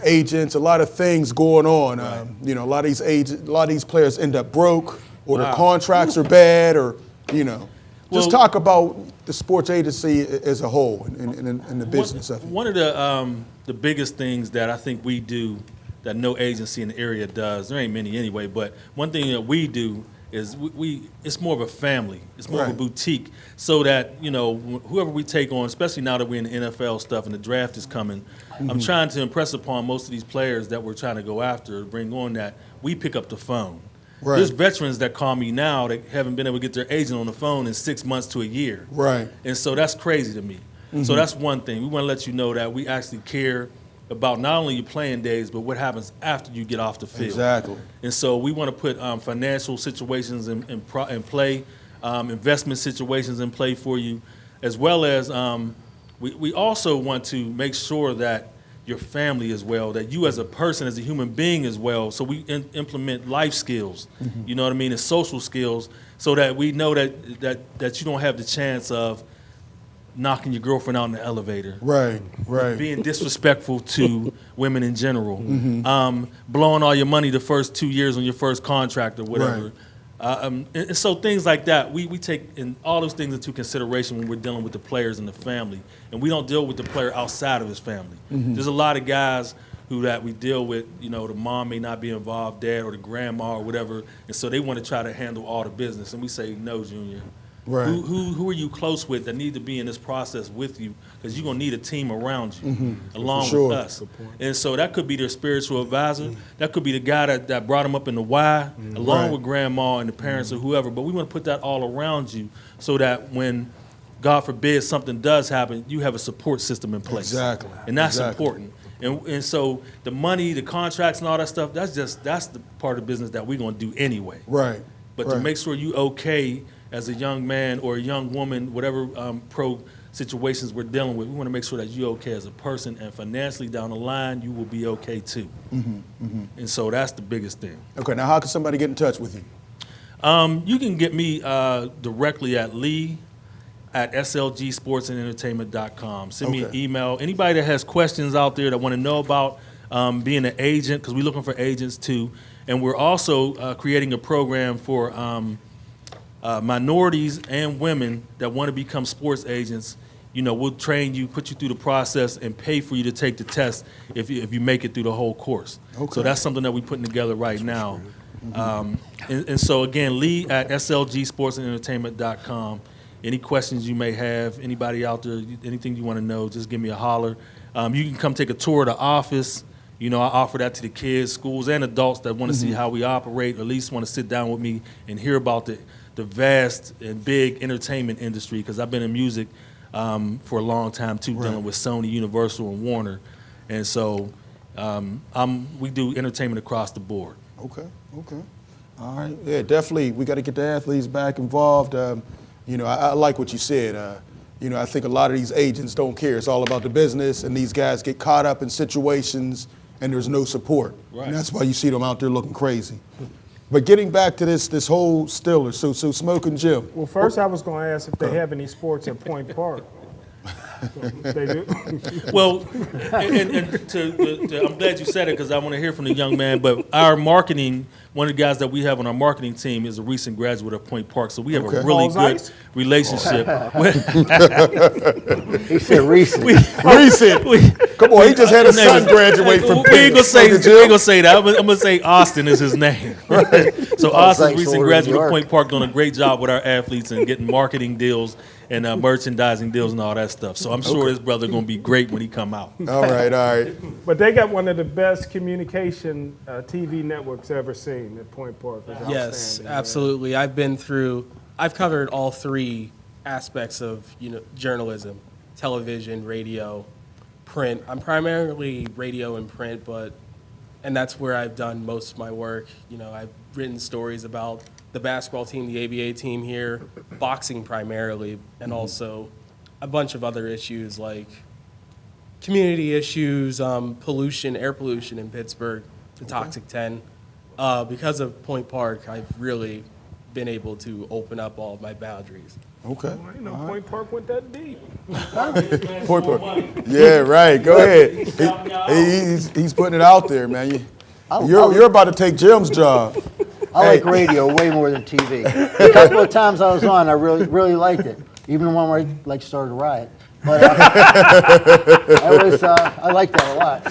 agents, a lot of things going on. A lot of these players end up broke, or their contracts are bad, or, just talk about the sports agency as a whole and the business of it. One of the biggest things that I think we do that no agency in the area does, there ain't many anyway, but one thing that we do is it's more of a family. It's more of a boutique, so that, whoever we take on, especially now that we're in the NFL stuff and the draft is coming, I'm trying to impress upon most of these players that we're trying to go after, bring on, that we pick up the phone. Right. There's veterans that call me now that haven't been able to get their agent on the phone in 6 months to a year. Right. And so that's crazy to me. So that's one thing. We want to let you know that we actually care about not only your playing days, but what happens after you get off the field. Exactly. And so we want to put financial situations in play, investment situations in play for you, as well as we also want to make sure that your family as well, that you as a person, as a human being as well. So we implement life skills, you know what I mean, and social skills, so that we know that you don't have the chance of knocking your girlfriend out in the elevator. Right. Being disrespectful to women in general. Blowing all your money the first 2 years on your first contract or whatever. Right. And so things like that, we take in all those things into consideration when we're dealing with the players and the family. And we don't deal with the player outside of his family. There's a lot of guys that we deal with, the mom may not be involved, dad or the grandma or whatever, and so they want to try to handle all the business. And we say, no, Junior. Right. Who are you close with that need to be in this process with you? Because you're going to need a team around you, along with us. And so that could be their spiritual advisor. That could be the guy that brought them up in the Y, along with grandma and the parents or whoever. But we want to put that all around you, so that when, God forbid, something does happen, you have a support system in place. Exactly. And that's important. And so the money, the contracts and all that stuff, that's the part of the business that we're going to do anyway. Right. But to make sure you okay as a young man or a young woman, whatever pro situations we're dealing with, we want to make sure that you're okay as a person, and financially down the line, you will be okay too. And so that's the biggest thing. Okay, now how can somebody get in touch with you? You can get me directly at lee@slgsportsandentertainment.com. Send me an email. Anybody that has questions out there that want to know about being an agent, because we're looking for agents too. And we're also creating a program for minorities and women that want to become sports agents. We'll train you, put you through the process, and pay for you to take the test if you make it through the whole course. So that's something that we're putting together right now. And so again, lee@slgsportsandentertainment.com. Any questions you may have, anybody out there, anything you want to know, just give me a holler. You can come take a tour of the office. I offer that to the kids, schools, and adults that want to see how we operate, or at least want to sit down with me and hear about the vast and big entertainment industry, because I've been in music for a long time too, dealing with Sony, Universal, and Warner. And so we do entertainment across the board. Okay. All right. Yeah, definitely. We got to get the athletes back involved. I like what you said. I think a lot of these agents don't care. It's all about the business, and these guys get caught up in situations and there's no support. Right. And that's why you see them out there looking crazy. But getting back to this whole Steelers, so Smoking Jim. Well, first I was going to ask if they have any sports at Point Park. They do. Well, I'm glad you said it, because I want to hear from the young man. But our marketing, one of the guys that we have on our marketing team is a recent graduate of Point Park, so we have a really good relationship. He said recent. Recent. Come on, he just had his son graduate from We ain't gonna say that. I'm gonna say Austin is his name. So Austin's recent graduate of Point Park, doing a great job with our athletes and getting marketing deals and merchandising deals and all that stuff. So I'm sure his brother going to be great when he come out. All right. But they got one of the best communication TV networks ever seen at Point Park. Yes, absolutely. I've covered all three aspects of journalism. television, radio, print. I'm primarily radio and print, and that's where I've done most of my work. You know, I've written stories about the basketball team, the ABA team here, boxing primarily, and also a bunch of other issues like community issues, pollution, air pollution in Pittsburgh, the Toxic 10. Because of Point Park, I've really been able to open up all of my boundaries. Okay. I didn't know Point Park went that deep. Point Park. Yeah, right. Go ahead. He's putting it out there, man. You're about to take Jim's job. I like radio way more than TV. A couple of times I was on, I really liked it. Even the one where I started a riot. But I like that a lot.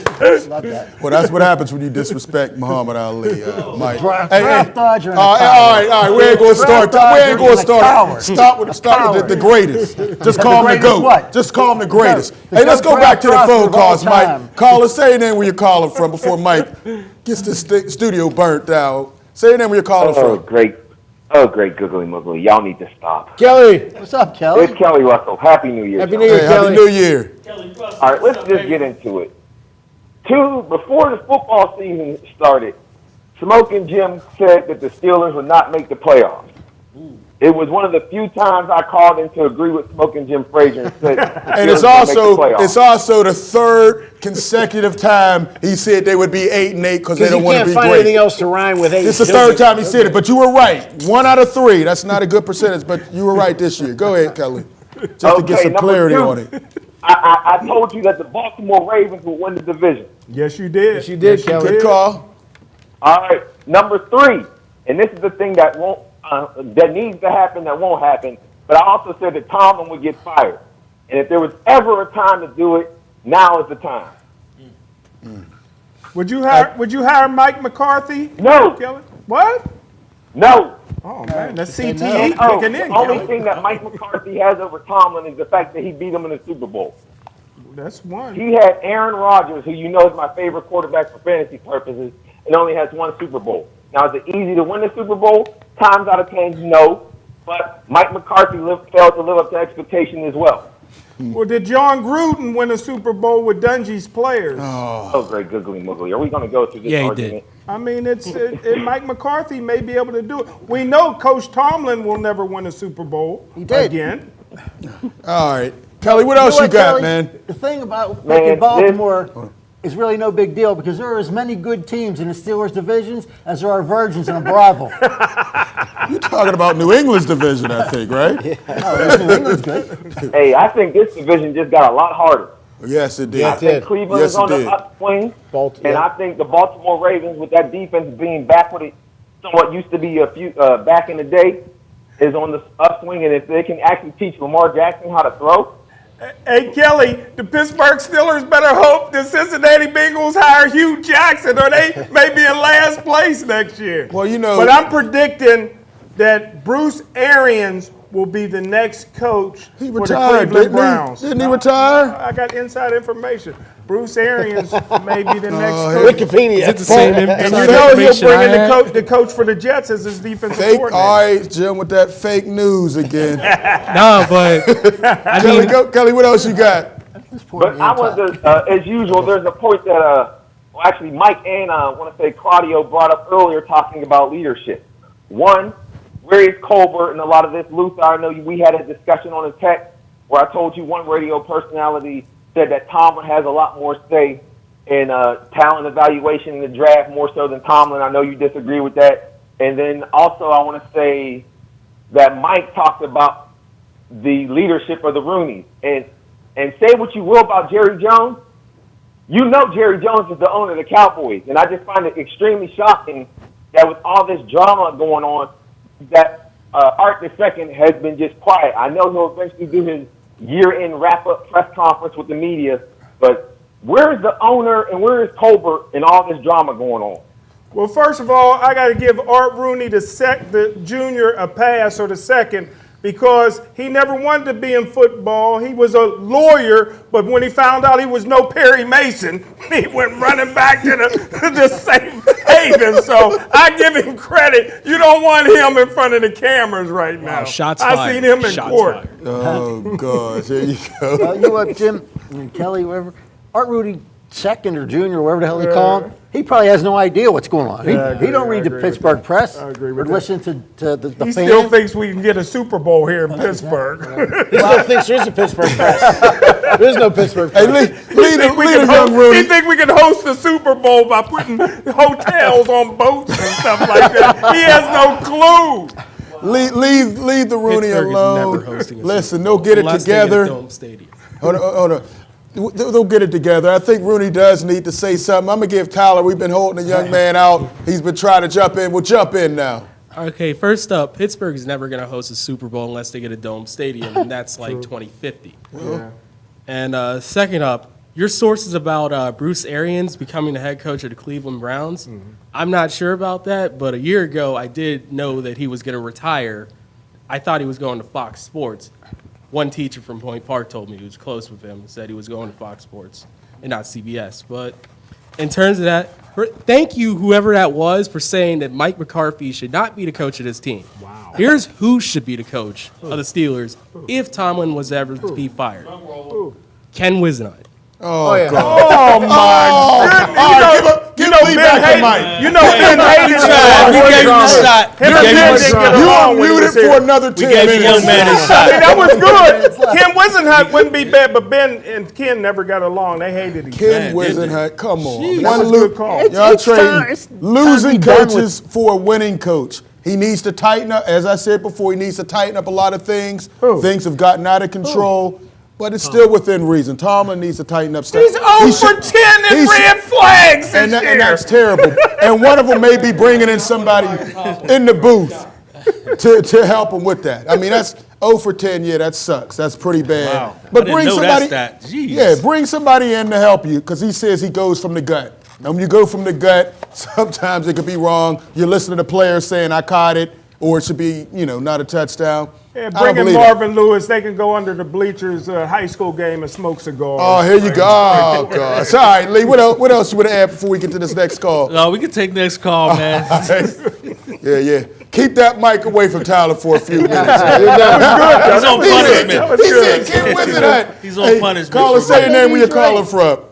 Love that. Well, that's what happens when you disrespect Muhammad Ali, Mike. Draft dodger and a all coward. right. We ain't gonna start. Draft We ain't gonna dodger and a start. coward. Stop with the greatest. Just call him the greatest GOAT. what? Just call him the greatest. The Hey, let's GOAT go back to the draft phone roster of all calls, time. Mike. Call us. Say your name where you're calling from before Mike gets the studio burnt down. Say your name where you're calling from. Great. Oh, great googly moogly. Y'all need to stop. Kelly. What's up, Kelly? It's Kelly Russell. Happy New Year. Happy y'all. New Year, Hey, Happy Kelly. New Year. All right, let's just get into it. Before the football season started, Smoking Jim said that the Steelers would not make the playoffs. It was one of the few times I called in to agree with Smoking Jim Frazier and said, And it's also the third consecutive time he said they would be 8-8 because they Because don't you want to can't be find great. anything else to rhyme with 8. It's the third time he said it, but you were right. 1 out of 3. That's not a good percentage, but you were right this year. Go ahead, Kelly. Just to get some number clarity 2, on it. I told you that the Baltimore Ravens would win the division. Yes, you did. Yes, you did, Kelly. Good call. All right, number 3, and this is the thing that that needs to happen that won't happen, but I also said that Tomlin would get fired. And if there was ever a time to do it, now is the time. Would you hire Mike McCarthy? No. Kelly? What? No. Oh man, that's say CTE no. kicking in. The only Kelly. thing that Mike McCarthy has over Tomlin is the fact that he beat him in the Super Bowl. That's one. He had Aaron Rodgers, who you know is my favorite quarterback for fantasy purposes, and only has 1 Super Bowl. Now, is it easy to win the Super Bowl? Times out of 10, no. But Mike McCarthy failed to live up to expectation as well. Well, did John Gruden win a Super Bowl with Dungy's players? Oh, great googly moogly. Are we going to go through this Yeah, he argument? I mean, Mike McCarthy may be able to do it. We know Coach Tomlin will never win a Super Bowl again. All right. Kelly, what else you got, Kelly? man? The thing about Man, picking Baltimore is really no big deal because there are as many good teams in the Steelers divisions as there are virgins in a brothel. You're talking about New England's division, I think, right? No, New England's good. Hey, I think this division just got a lot harder. Yes, it did. Yeah, I think Cleveland Yes, is on it the did. upswing, and Yeah. I think the Baltimore Ravens, with that defense being back what it somewhat used to be back in the day, is on the upswing. And if they can actually teach Lamar Jackson how to throw, Hey, Kelly, the Pittsburgh Steelers better hope the Cincinnati Bengals hire Hugh Jackson or they may be in last place next year. Well, you know. But I'm predicting that Bruce Arians will be the next coach He for the retired, Cleveland didn't Browns. he? Didn't he retire? I got inside information. Bruce Arians may be the next Oh, coach. Wikipedia. Is it the same And inside you know he'll information bring I in had? the coach for the Jets as his defensive Fake. coordinator. All right, Jim, with that fake news again. No, but I Kelly, mean, Kelly, what else you got? but I want to, as usual, there's a point that, well, actually, Mike and I want to say Claudio brought up earlier talking about leadership. One, where is Colbert and a lot of this? Luther, I know we had a discussion on the text where I told you one radio personality said that Tomlin has a lot more say in talent evaluation in the draft, more so than Tomlin. I know you disagree with that. And then also I want to say that Mike talked about the leadership of the Rooneys. And say what you will about Jerry Jones, you know Jerry Jones is the owner of the Cowboys. And I just find it extremely shocking that with all this drama going on, that Art II has been just quiet. I know he'll eventually do his year-end wrap-up press conference with the media, but where's the owner and where is Colbert and all this drama going on? Well, first of all, I got to give Art Rooney the junior a pass, or the second, because he never wanted to be in football. He was a lawyer, but when he found out he was no Perry Mason, he went running back to the safe behaving, so I give him credit. You don't want him in front of the cameras right now. Shots I fired. seen him in Shots court. fired. Oh, gosh. There you go. You know what, Jim and Kelly, whatever, Art Rudy second or junior, whatever the hell they call him, he probably has no idea what's going on. He don't read the Pittsburgh press I agree or with that. listen to the He fans. still thinks we can get a Super Bowl here in Pittsburgh. He still thinks there's a Pittsburgh press. There's no Pittsburgh Hey, press. lead him, young Rudy. He think we can host the Super Bowl by putting hotels on boats and stuff like that. He has no clue. Leave the Rooney Pittsburgh is alone. never hosting a Listen, Super they'll Bowl get it unless they get a together. Dome Stadium. Hold on. They'll get it together. I think Rooney does need to say something. I'm going to give Tyler, we've been holding the young man out. He's been trying to jump in. We'll jump in now. Okay, first up, Pittsburgh is never going to host a Super Bowl unless they get a Dome Stadium, and that's like 2050. Yeah. And second up, your sources about Bruce Arians becoming the head coach of the Cleveland Browns, I'm not sure about that, but a year ago I did know that he was going to retire. I thought he was going to Fox Sports. One teacher from Point Park told me, who was close with him, said he was going to Fox Sports and not CBS. But in terms of that, thank you, whoever that was, for saying that Mike McCarthy should not be the coach of this team. Wow. Here's who should be the coach of the Steelers if Tomlin was ever to be fired. Ken Whisenhunt. Oh, God. Oh, my goodness. Give me back the mic. You know Ben hated We gave him a shot. Him and Ben didn't get You along are when he muted was here. for another 10 gave the minutes. young man a I shot. mean, that was good. Ken Whisenhunt wouldn't be bad, but Ben and Ken never got along. They hated each other. Ken Whisenhunt, come on. That was a good call. Y'all It's time- trading it's time to losing be done coaches for a winning coach. He needs to tighten up. As I said before, he needs to tighten up a lot of things. Who? Things have gotten out of control, but it's still within reason. Tomlin needs to tighten up stuff. He's 0 for 10 in red flags this and year. that's terrible. And one of them may be bringing in somebody in the booth to help him with that. I mean, that's 0 for 10. Yeah, that sucks. That's pretty bad. Wow. But I didn't bring know somebody. that stat. Jeez. Yeah, bring somebody in to help you because he says he goes from the gut. And when you go from the gut, sometimes it could be wrong. You're listening to players saying I caught it, or it should be, not a touchdown. Yeah, I don't bring in believe it. Marvin Lewis. They can go under the bleachers, high school game, and smoke cigars. Oh, here you go. Oh, gosh. All right, Lee, what else you would add before we get to this next call? No, we can take next call, man. Yeah. Keep that mic away from Tyler for a few minutes. He's on punishment. He said, "Ken Whisenhunt." He's on punishment. Caller, say your name where you're calling from.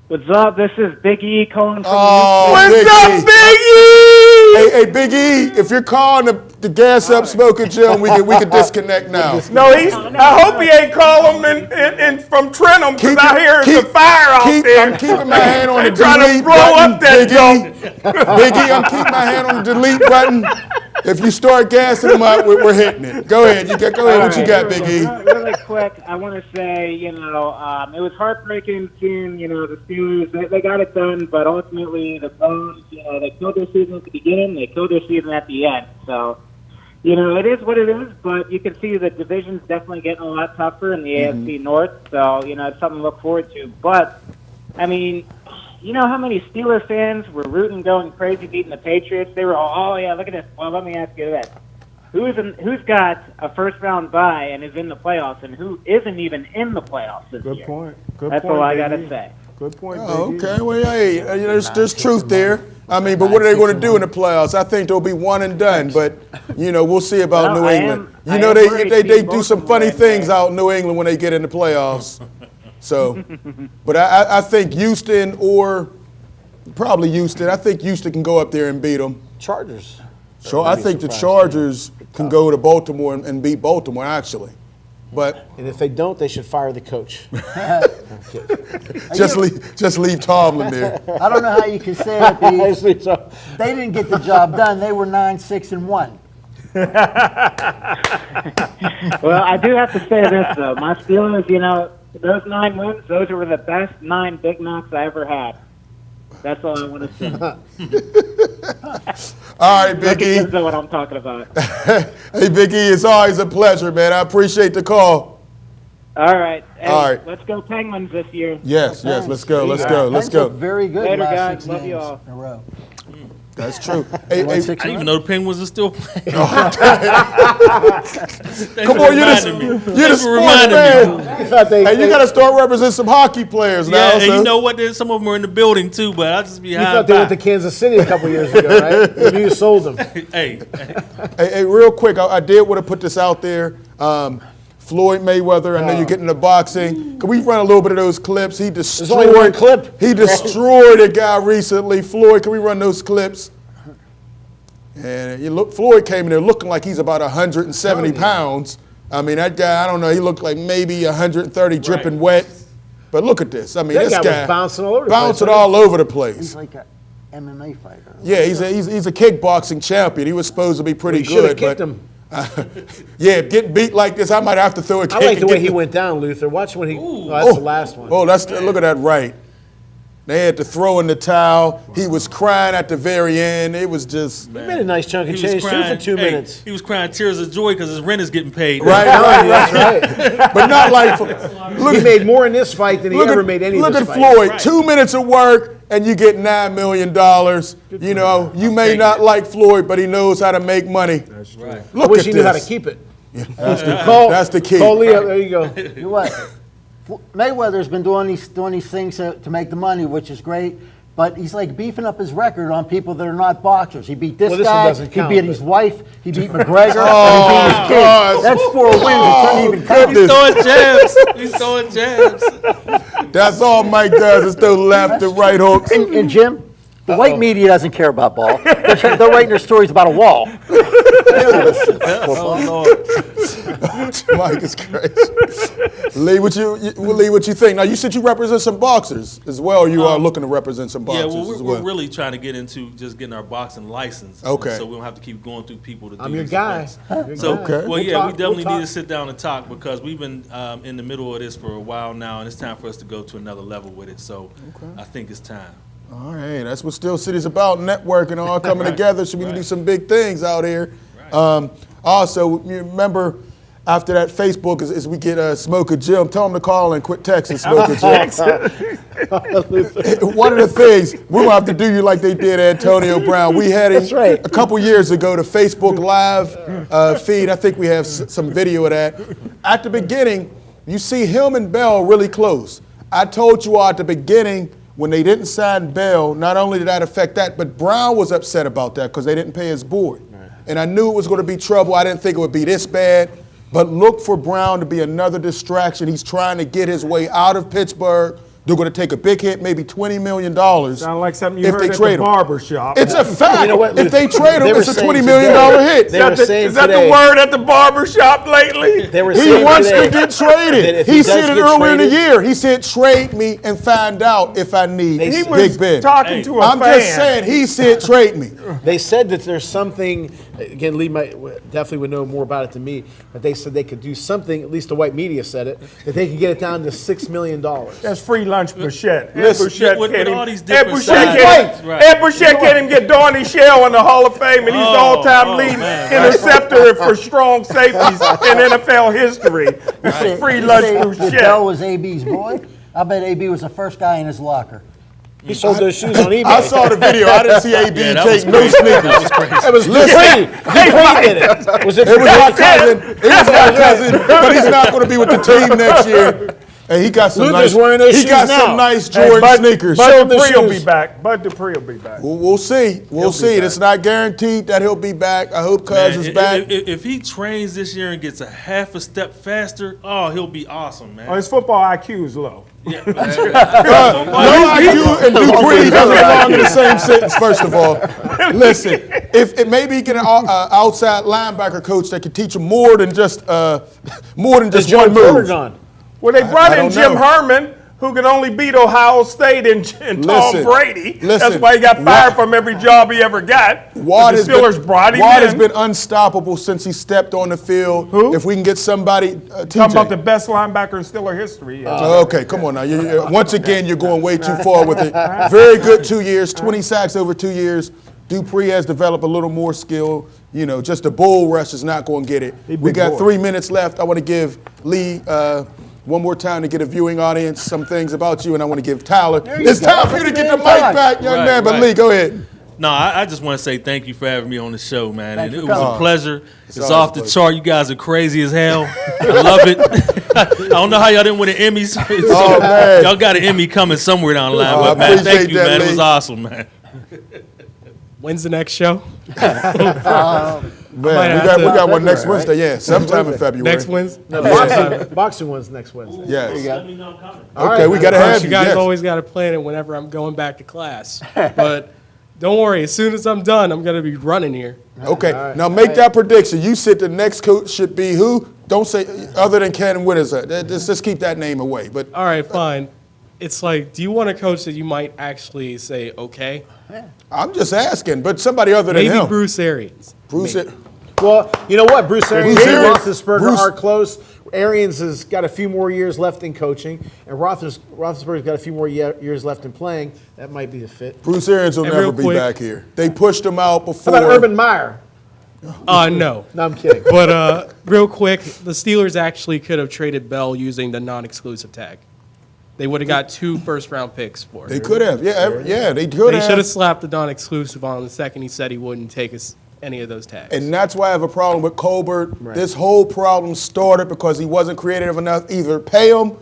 What's up? This is Big E calling from What's up, Big E? Hey, Big E, if you're calling the gas up smoking Jim, we can disconnect now. No, I hope he ain't calling in from Trenton because I hear it's a fire out there. I'm keeping my hand on the They trying to delete blow button, up that Big E, I'm keeping my hand on the delete button. If you start gassing them up, we're hitting it. Go ahead. Go ahead. What you got, Big E? Really quick, I want to say, it was heartbreaking seeing, the Steelers. They got it done, but ultimately the Browns, they killed their season at the beginning. They killed their season at the end. So, it is what it is, but you can see the division's definitely getting a lot tougher in the AFC North. So, it's something to look forward to. But, I mean, you know how many Steelers fans were rooting, going crazy, beating the Patriots? They were all, oh, yeah, look at this. Well, let me ask you this. Who's got a first-round bye and is in the playoffs, and who isn't even in the playoffs this year? Good point. That's all I got to say. Good point, Oh, Big E. okay. Well, hey, there's truth there. I mean, but what are they going to do in the playoffs? I think they'll be one and done. But we'll see about Well, New I England. am They worried do both some of funny them things right out in New England when they get in the playoffs. So, but I think Houston or probably Houston. I think Houston can go up there and beat them. Chargers. So I think the Chargers can go to Baltimore and beat Baltimore actually. But And if they don't, they should fire the coach. just leave Tomlin there. I don't know how you can say it. They didn't get the job done. They were 9-6-1. Well, I do have to say this, though. My Steelers, those 9 wins, those were the best 9 Big Macs I ever had. That's all I want to say. All right, Big E. You know what I'm talking about. Hey, Big E, it's always a pleasure, man. I appreciate the call. All right. Hey, All right. Let's go Penguins this year. Yes, let's go. Pens look very good Later, last guys. 6 Love you games all. in a row. That's true. Hey, I didn't even know the Penguins are still playing. come on, you're the sports man. Hey, you got to start representing some hockey players now. Yeah, and you know what? Some of them are in the building too, but I'll just be You thought they went to Kansas City a couple years ago, right? Maybe you sold them. Hey, real quick, I did want to put this out there. Floyd Mayweather, I know you're getting into boxing. Can we run a little bit of those clips? He destroyed. only one clip. He destroyed a guy recently. Floyd, can we run those clips? And Floyd came in there looking like he's about 170 pounds. I mean, that guy, I don't know, he looked like maybe 130 dripping wet. But look at this. I mean, That this guy was bouncing all over the place. Bouncing all over the place. He's like an MMA fighter. Yeah, he's a kickboxing champion. He was supposed to be pretty He should have good. kicked but, him. yeah, getting beat like this, I might have to throw a kick. I like the way he get went down, Luther. Watch when he. Oh, that's the last one. Oh, look at that right. They had to throw in the towel. He was crying at the very end. It was just. He made a nice chunk of he was change too crying for 2 minutes. He was crying tears of joy because his rent is getting paid. Right. That's right. But not like. He made more in this fight than he ever made any of Look his at fights. Floyd. Right. 2 minutes of work and you get $9 million. You know, you may not like Floyd, but he knows how to make money. That's right. Look I wish at he this. knew how to keep it. That's the key. Call Leo. There you go. You know what? Mayweather's been doing these things to make the money, which is great. But he's like beefing up his record on people that are not boxers. He beat this Well, this guy. one doesn't count, he beat but- his wife. He beat McGregor. Oh, and he beat his kids. gosh. That's 4 wins. It doesn't even count. goodness. He's throwing jabs. He's throwing jabs. That's all Mike does is throw left and right hooks. And Jim, the white media doesn't care about ball. They're writing their stories about a wall. Oh, Lord. Mike is crazy. Lee, what you think? Now, you said you represent some boxers as well. You are looking to represent some Yeah, boxers well, as we're well. really trying to get into just getting our boxing license. Okay. So we don't have to keep going through people to do I'm your these guy. events. So, Okay. well, yeah, we definitely talk. need to sit down and talk because we've been in the middle of this for a while now, and it's time for us to go to another level with it. So I think it's time. All right, that's what Steel City's about, networking, all coming together so we can do some big things out here. Also, you remember after that Facebook is we get Smoker Jim, tell him to call and quit texting Smoker Jim. One of the things, we're going to have to do you like they did Antonio Brown. We had him a couple years ago, the Facebook Live feed. I think we have some video of that. At the beginning, you see him and Bell really close. I told you all at the beginning, when they didn't sign Bell, not only did that affect that, but Brown was upset about that because they didn't pay his board. And I knew it was going to be trouble. I didn't think it would be this bad. But look for Brown to be another distraction. He's trying to get his way out of Pittsburgh. They're going to take a big hit, maybe $20 million. Sound like something you if heard they at trade the him. barber shop. It's a fact. You know what, if they trade him, they were it's a saying $20 million hit. They were saying Is that today- the word at the barber shop lately? They were He saying wants today to get that traded. if He does said it get earlier in the traded- year. He said, trade me and find out if I need He Big was Ben. talking to a I'm fan. just saying, he said, trade me. They said that there's something, again, Lee definitely would know more about it than me, but they said they could do something, at least the white media said it, that they could get it down to $6 million. That's free lunch, Bouchette. Listen, with all these different sides. Right. Ed Bouchette can't even get Donnie Shell in the Hall of Fame, and he's the all-time leading interceptor for strong safeties in NFL history. Free lunch, That Bouchette. Bell was AB's boy. I bet AB was the first guy in his locker. He sold those shoes on eBay. I saw the video. I didn't see AB Yeah, that take was no crazy. sneakers. That was crazy. It was Dupree. Dupree did it. Was it It was my Dupree? cousin. It was my cousin, but he's not going to be with the team next year. And he got some Luther's nice. wearing those He got shoes some now. nice Hey, Jordan sneakers. Show Bud him the Dupree will shoes. be back. Bud Dupree will be back. We'll see. We'll see. It's not guaranteed that he'll be back. I hope Cuz Man, is back. if he trains this year and gets a half a step faster, he'll be awesome, man. Oh, his football IQ is low. No IQ and Dupree doesn't belong in the same sentence, first of all. Listen, if maybe he get an outside linebacker coach that can teach him more than just one John Porter move. gone. Well, they brought I in don't Jim know. Herman, who could only beat Ohio State and Tom Listen, Brady. That's listen, why he got fired Watt- from every job he ever got. Watt the has Steelers brought him Watt in. has been unstoppable since he stepped on the field. Who? If we can get somebody, TJ. Talking about the best linebacker in Steeler history. Okay, come on now. Once again, you're going way too far with it. Very good 2 years, 20 sacks over 2 years. Dupree has developed a little more skill. You know, just a bull rush is not going to get it. We got 3 minutes left. I want to give Lee one more time to get a viewing audience some things about you, and I want to give Tyler. It's time for you to get the mic back, young man. But Lee, go ahead. No, I just want to say thank you for having me on the show, man. Thanks And for it was coming. a pleasure. It's always off a the pleasure. chart. You guys are crazy as hell. I love it. I don't know how y'all didn't win an Emmy. So man. y'all got an Emmy coming somewhere down the line. Oh, I But, man, thank appreciate you, that, man. It Lee. was awesome, man. When's the next show? Man, we got one next Wednesday. Yeah, sometime in February. Next Wednesday? Boxing one's next Wednesday. Yes. Let me know I'm coming. Okay, we gotta have You you. guys Yes. always got to plan it whenever I'm going back to class. But don't worry, as soon as I'm done, I'm going to be running here. Okay, now make that prediction. You said the next coach should be who? Don't say other than Ken Whitaker. Just keep that name away. But All right, fine. It's like, do you want a coach that you might actually say, okay? I'm just asking. But somebody other than Maybe him. Bruce Arians. Bruce. Well, you know what? Bruce Arians Bruce and Arians- Roethlisberger Bruce- are close. Arians has got a few more years left in coaching, and Roethlisberger's got a few more years left in playing. That might be a fit. Bruce Arians will And never real be quick- back here. They pushed him out How before. about Urban Meyer? No. No, I'm kidding. But real quick, the Steelers actually could have traded Bell using the non-exclusive tag. They would have got 2 first-round picks for it. They could have. Yeah, they could They should have have. slapped the non-exclusive on the second he said he wouldn't take any of those tags. And that's why I have a problem with Colbert. This whole problem started because he wasn't creative enough. Either pay him.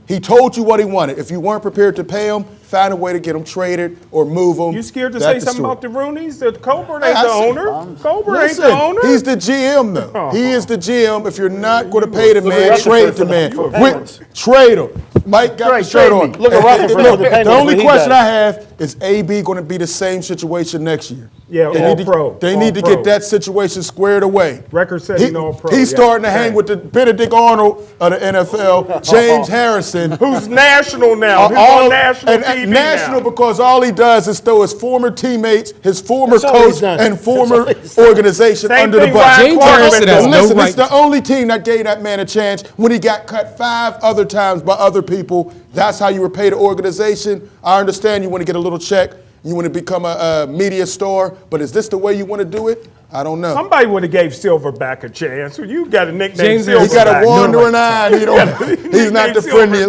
He told you what he wanted. If you weren't prepared to pay him, find a way to get him traded or move him. You scared to That's say the something story. about the Roonies? That Colbert ain't I the said- owner. Colbert ain't Listen, the owner. he's the GM though. He is the GM. If you're not going to pay the man, trade the man. Trade him. Mike got the shirt on. Look at Rutherford for the Penguins, The only what he question does. I have is AB going to be the same situation next year? Yeah, They all need to, pro. They All need to pro. get that situation squared away. Record setting all pro. He's yeah. starting to hang with the Benedict Arnold of the NFL, James Harrison. Who's national now? He's All- on national and TV national now. because all he does is throw his former teammates, his former That's all he's coach, done. and former That's all he's done. organization Same under the thing bus. Ryan James Clark Harrison been has doing. no Listen, right it's the only team that gave that man a chance when he got cut 5 other times by other people. That's how you repay the organization. I understand you want to get a little check. You want to become a media star. But is this the way you want to do it? I don't know. Somebody would have gave Silverback a chance. You got a nickname, James He Silverback. got a wandering eye. And he don't, he's not the friendliest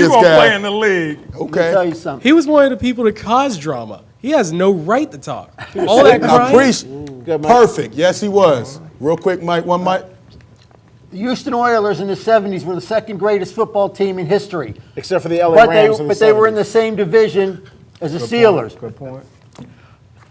You gonna guy. play in the league? Let me tell Okay. you something. He was one of the people to cause drama. He has no right to talk. All that I crying. appreciate. Perfect. Yes, he was. Real quick, Mike. One mic. The Houston Oilers in the 70s were the second greatest football team in history. Except for the LA But Rams in the they were in 70s. the same division as the Steelers. Good point.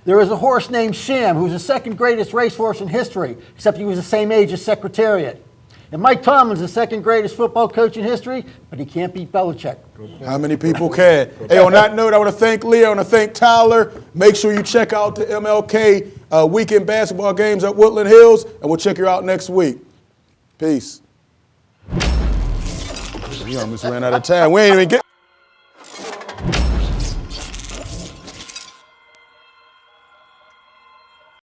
There was a horse named Sham, who's the second greatest racehorse in history, except he was the same age as Secretariat. And Mike Tomlin's the second greatest football coach in history, but he can't beat Belichick. How many people can? Hey, on that note, I want to thank Leo. I want to thank Tyler. Make sure you check out the MLK weekend basketball games at Woodland Hills, and we'll check you out next week. Peace. We almost ran out of time. We ain't even get.